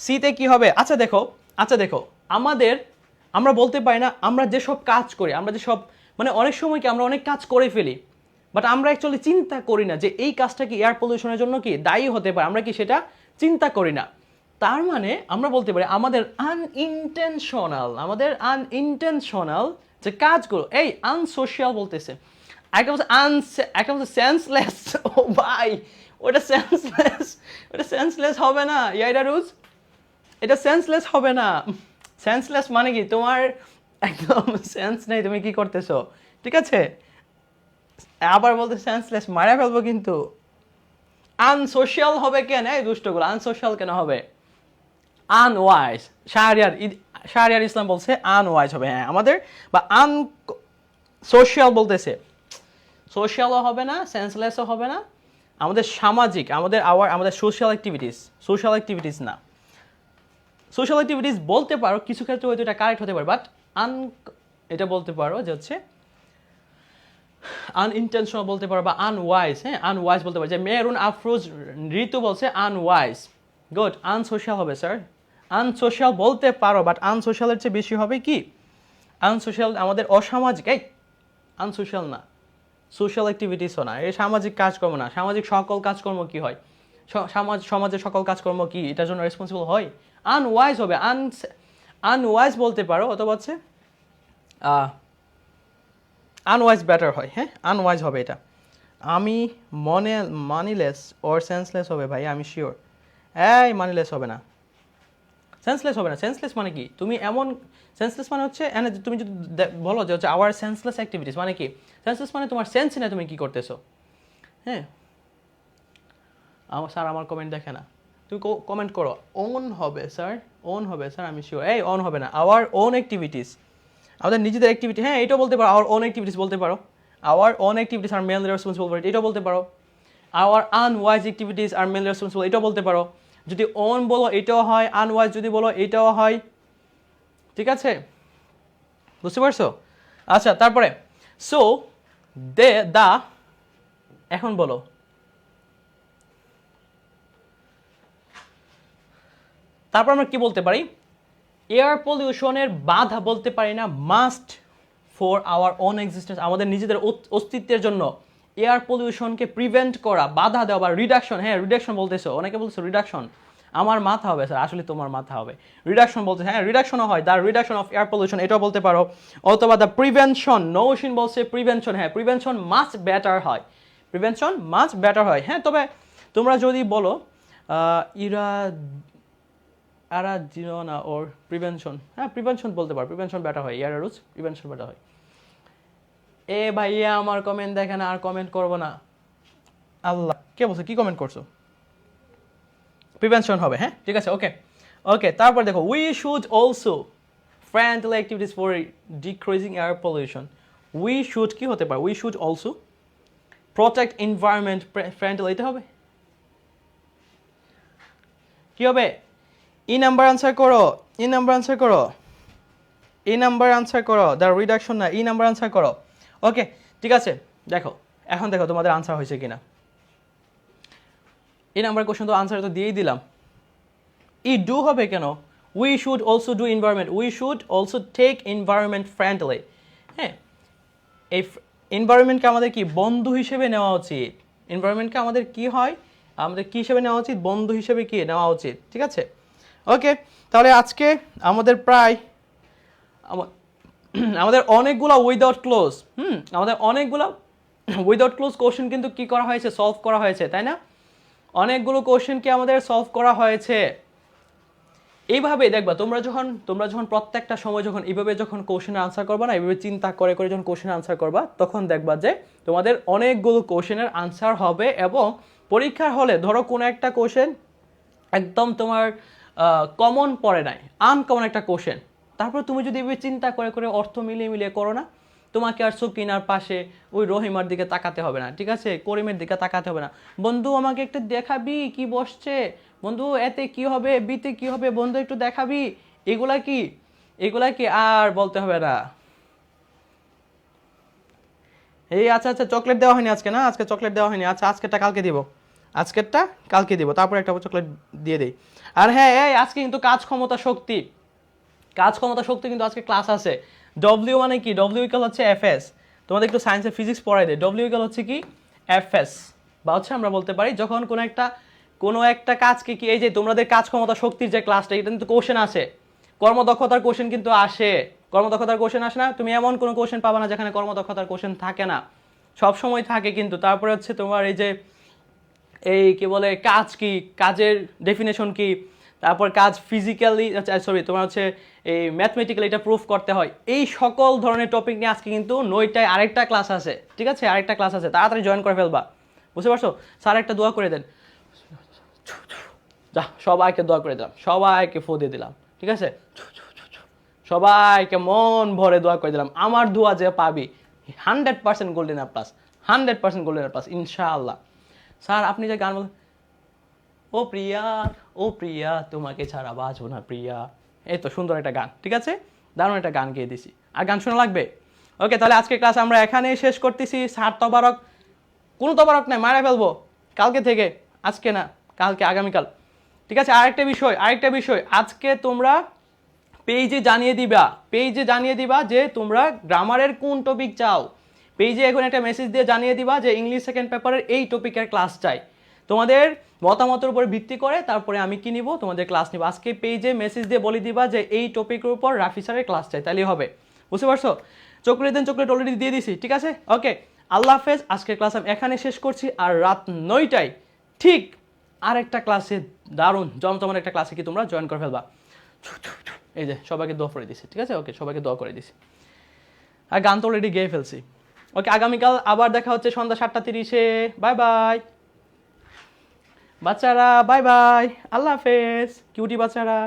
সিতে কি হবে? আচ্ছা দেখো, আচ্ছা দেখো, আমরা বলতে পারি না, আমরা যেসব কাজ করি, আমরা যেসব মানে অনেক সময় কি আমরা অনেক কাজ করে ফেলি, বাট আমরা অ্যাকচুয়ালি চিন্তা করি না যে এই কাজটা কি এয়ার পলিউশনের জন্য কি দায়ী হতে পারে, আমরা কি সেটা চিন্তা করি না। তার মানে আমরা বলতে পারি আমাদের আনইনটেনশনাল যে কাজগুলো, আনসোশিয়াল বলতেছে, একটা বলছে সেন্সলেস। ও ভাই, ওটা সেন্সলেস হবে না ইয়াইডারুজ, এটা সেন্সলেস হবে না। সেন্সলেস মানে কি তোমার একদম সেন্স নেই, তুমি কি করতেছো, ঠিক আছে? আবার বলতে সেন্সলেস, মারা ফেলবো কিন্তু। আনসোশিয়াল হবে কেন? এই দুষ্টগুলো আনসোশিয়াল কেন হবে? আনওয়াইজ, শাহরিয়ার ইসলাম বলছে আনওয়াইজ হবে, হ্যাঁ আমাদের, বা সোশ্যাল বলতেছে, সোশ্যালও হবে না, সেন্সলেসও হবে না, আমাদের সামাজিক, আমাদের সোশ্যাল অ্যাক্টিভিটিস না। সোশ্যাল অ্যাক্টিভিটিস বলতে পারো, কিছু ক্ষেত্রে হয়তো এটা কারেক্ট হতে পারে, বাট এটা বলতে পারো যে হচ্ছে আনইনটেনশনাল বলতে পারো, বা আনওয়াইজ, হ্যাঁ আনওয়াইজ বলতে পারো। যে মেরুন আফরোজ ঋতু বলছে আনওয়াইজ, গুড। আনসোশাল হবে স্যার, আনসোশাল বলতে পারো, বাট আনসোশালের চেয়ে বেশি হবে কি আনসোশাল, আমাদের অসামাজিক, আনসোশাল না, সোশ্যাল অ্যাক্টিভিটিসও না, এই সামাজিক কাজকর্ম না। সামাজিক সকল কাজকর্ম কি হয়? সমাজের সকল কাজকর্ম কি এটার জন্য রেসপন্সিবল হয়? আনওয়াইজ হবে, আনওয়াইজ বলতে পারো, অথবা হচ্ছে আনওয়াইজ বেটার হয়, হ্যাঁ আনওয়াইজ হবে এটা। আমি মানিলেস ওর সেন্সলেস হবে ভাই, আমি শিওর। মানিলেস হবে না, সেন্সলেস হবে না। সেন্সলেস মানে কি? তুমি এমন, সেন্সলেস মানে হচ্ছে তুমি যদি বলো যে হচ্ছে আওয়ার সেন্সলেস অ্যাক্টিভিটিস, মানে কি? সেন্সলেস মানে তোমার সেন্স নেই, তুমি কি করতেছো। হ্যাঁ, স্যার আমার কমেন্ট দেখে না, তুমি কমেন্ট করো। ওন হবে স্যার, ওন হবে স্যার, আমি শিওর। ওন হবে না, আওয়ার ওন অ্যাক্টিভিটিস, আমাদের নিজেদের অ্যাক্টিভিটি, হ্যাঁ এটাও বলতে পারো, আওয়ার ওন অ্যাক্টিভিটিস বলতে পারো। Our own activities are mainly responsible for it, এটাও বলতে পারো। Our unwise activities are mainly responsible, এটাও বলতে পারো। যদি ওন বলো এটাও হয়, আনওয়াইজ যদি বলো এটাও হয়, ঠিক আছে? বুঝতে পারছো? আচ্ছা, তারপরে সো দা, এখন বলো তারপর আমরা কি বলতে পারি? এয়ার পলিউশনের বাধা বলতে পারি না, must for our own existence, আমাদের নিজেদের অস্তিত্বের জন্য এয়ার পলিউশনকে প্রিভেন্ট করা, বাধা দেওয়া, বা রিডাকশন। হ্যাঁ রিডাকশন বলতেছো, অনেকে বলতেছো রিডাকশন, আমার মাথা হবে স্যার, আসলে তোমার মাথা হবে। রিডাকশন বলতে, হ্যাঁ রিডাকশনও হয়, the reduction of air pollution, এটাও বলতে পারো। অথবা দ্য প্রিভেনশন, নৌশিন বলছে প্রিভেনশন, হ্যাঁ প্রিভেনশন মাচ বেটার হয়, প্রিভেনশন মাচ বেটার হয়। হ্যাঁ, তবে তোমরা যদি বলো না ওর প্রিভেনশন, হ্যাঁ প্রিভেনশন বলতে পারো, প্রিভেনশন বেটার হয়, ইয়ার রুজ প্রিভেনশন বেটার হয়। ভাইয়া আমার কমেন্ট দেখে না, আর কমেন্ট করবো না। আল্লাহ, কে বলছে? কি কমেন্ট করছো? প্রিভেনশন হবে, হ্যাঁ ঠিক আছে, ওকে ওকে। তারপর দেখো, we should also friendly activities for decreasing air pollution. We should কি হতে পারে? We should also protect environment friendly, এটা হবে কি হবে? ই নাম্বার আনসার করো, ই নাম্বার আনসার করো, ই নাম্বার আনসার করো, দ্য রিডাকশন না, ই নাম্বার আনসার করো। ওকে ঠিক আছে, দেখো এখন দেখো তোমাদের আনসার হয়েছে কিনা। এই নাম্বার কোশ্চেন তো আনসার তো দিয়েই দিলাম। ই ডু হবে কেন? We should also do environment, we should also take environment friendly. হ্যাঁ, এই এনভায়রনমেন্টকে আমাদের কি বন্ধু হিসেবে নেওয়া উচিত। এনভায়রনমেন্টকে আমাদের কি হয়, আমাদের কি হিসেবে নেওয়া উচিত, বন্ধু হিসেবে কি নেওয়া উচিত। ঠিক আছে, ওকে। তাহলে আজকে আমাদের প্রায় আমাদের অনেকগুলো উইদাউট ক্লোজ, আমাদের অনেকগুলো উইদাউট ক্লোজ কোশ্চেন কিন্তু কি করা হয়েছে, সলভ করা হয়েছে, তাই না? অনেকগুলো কোশ্চেনকে আমাদের সলভ করা হয়েছে। এইভাবে দেখবা তোমরা যখন প্রত্যেকটা সময় যখন এইভাবে যখন কোশ্চেনের আনসার করবা না, এইভাবে চিন্তা করে করে যখন কোশ্চেনের আনসার করবা, তখন দেখবা যে তোমাদের অনেকগুলো কোশ্চেনের আনসার হবে। এবং পরীক্ষার হলে ধরো কোনো একটা কোশ্চেন একদম তোমার কমন পড়ে নাই, আনকমন একটা কোশ্চেন, তারপর তুমি যদি এভাবে চিন্তা করে করে অর্থ মিলিয়ে মিলিয়ে করো না, তোমাকে আর সুকিনার পাশে ওই রহিমার দিকে তাকাতে হবে না, ঠিক আছে, করিমের দিকে তাকাতে হবে না। বন্ধু আমাকে একটু দেখাবি কি বসছে, বন্ধু এতে কি হবে, বিতে কি হবে, বন্ধু একটু দেখাবি, এগুলা কি আর বলতে হবে না। এই আচ্ছা আচ্ছা, চকলেট দেওয়া হয়নি আজকে, না আজকে চকলেট দেওয়া হয়নি, আচ্ছা আজকেরটা কালকে দিব, আজকেরটা কালকে দিব, তারপর একটা চকলেট দিয়ে দেই। আর হ্যাঁ, এই আজকে কিন্তু কাজ ক্ষমতা শক্তি কিন্তু আজকে ক্লাস আছে। ডব্লিউ মানে কি, ডব্লিউ ইকুয়াল হচ্ছে এফএস। তোমাদের একটু সায়েন্সে ফিজিক্স পড়াই দেয়, ডব্লিউ ইকুয়াল হচ্ছে কি এফএস, বা হচ্ছে আমরা বলতে পারি যখন কোনো একটা কাজকে কি, এই যে তোমাদের কাজ ক্ষমতা শক্তির যে ক্লাসটা, এটা কিন্তু কোশ্চেন আসে, কর্মদক্ষতার কোশ্চেন কিন্তু আসে, কর্মদক্ষতার কোশ্চেন আসে না, তুমি এমন কোনো কোশ্চেন পাবা না যেখানে কর্মদক্ষতার কোশ্চেন থাকে না, সব সময় থাকে কিন্তু। তারপরে হচ্ছে তোমার এই যে এই কি বলে কাজ কি, কাজের ডেফিনেশন কি, তারপর কাজ ফিজিক্যালি, সরি তোমার হচ্ছে এই ম্যাথমেটিক্যালি এটা প্রুফ করতে হয়, এই সকল ধরনের টপিক নিয়ে আজকে কিন্তু 9টায় আরেকটা ক্লাস আছে, ঠিক আছে, আরেকটা ক্লাস আছে, তাড়াতাড়ি জয়েন করে ফেলবা, বুঝতে পারছো? স্যার একটা দোয়া করে দেন, যা সবাইকে দোয়া করে দিলাম, সবাইকে ফো দিয়ে দিলাম, ঠিক আছে, সবাইকে মন ভরে দোয়া করে দিলাম, আমার দোয়া যে পাবি 100% golden A plus, 100% golden A plus ইনশাআল্লাহ। স্যার আপনি যে গান বলেন, ও প্রিয়া তোমাকে ছাড়া বাঁচবো না প্রিয়া, এই তো সুন্দর একটা গান, ঠিক আছে, দারুণ একটা গান গিয়ে দিছি, আর গান শোনা লাগবে? ওকে, তাহলে আজকে ক্লাস আমরা এখানেই শেষ করতেছি। স্যার তবারক, কোনো তবারক নাই, মারা ফেলবো কালকে থেকে, আজকে না, কালকে, আগামীকাল, ঠিক আছে। আরেকটা বিষয় আজকে তোমরা পেজে জানিয়ে দিবা যে তোমরা গ্রামারের কোন টপিক চাও। পেজে এখন একটা মেসেজ দিয়ে জানিয়ে দিবা যে ইংলিশ সেকেন্ড পেপারের এই টপিকের ক্লাস চাই। তোমাদের মতামতের উপর ভিত্তি করে তারপরে আমি কি নিব, তোমাদের ক্লাস নিব। আজকে পেজে মেসেজ দিয়ে বলে দিবা যে এই টপিকের উপর রাফি স্যারের ক্লাস চাই, তাহলেই হবে, বুঝতে পারছো? চকলেট অলরেডি দিয়ে দিছি, ঠিক আছে, ওকে, আল্লাহ হাফেজ। আজকের ক্লাস আমি এখানে শেষ করছি, আর রাত 9টায় ঠিক আরেকটা ক্লাসে, দারুণ জমজমার একটা ক্লাসে কি তোমরা জয়েন করে ফেলবা। এই যে সবাইকে দোয়া করে দিছি, ঠিক আছে, ওকে, সবাইকে দোয়া করে দিছি, আর গান তো অলরেডি গেয়ে ফেলছি। ওকে, আগামীকাল আবার দেখা হচ্ছে সন্ধ্যা 7:30-এ। বাই বাই বাচ্চারা, বাই বাই, আল্লাহ হাফেজ কিউটি বাচ্চারা।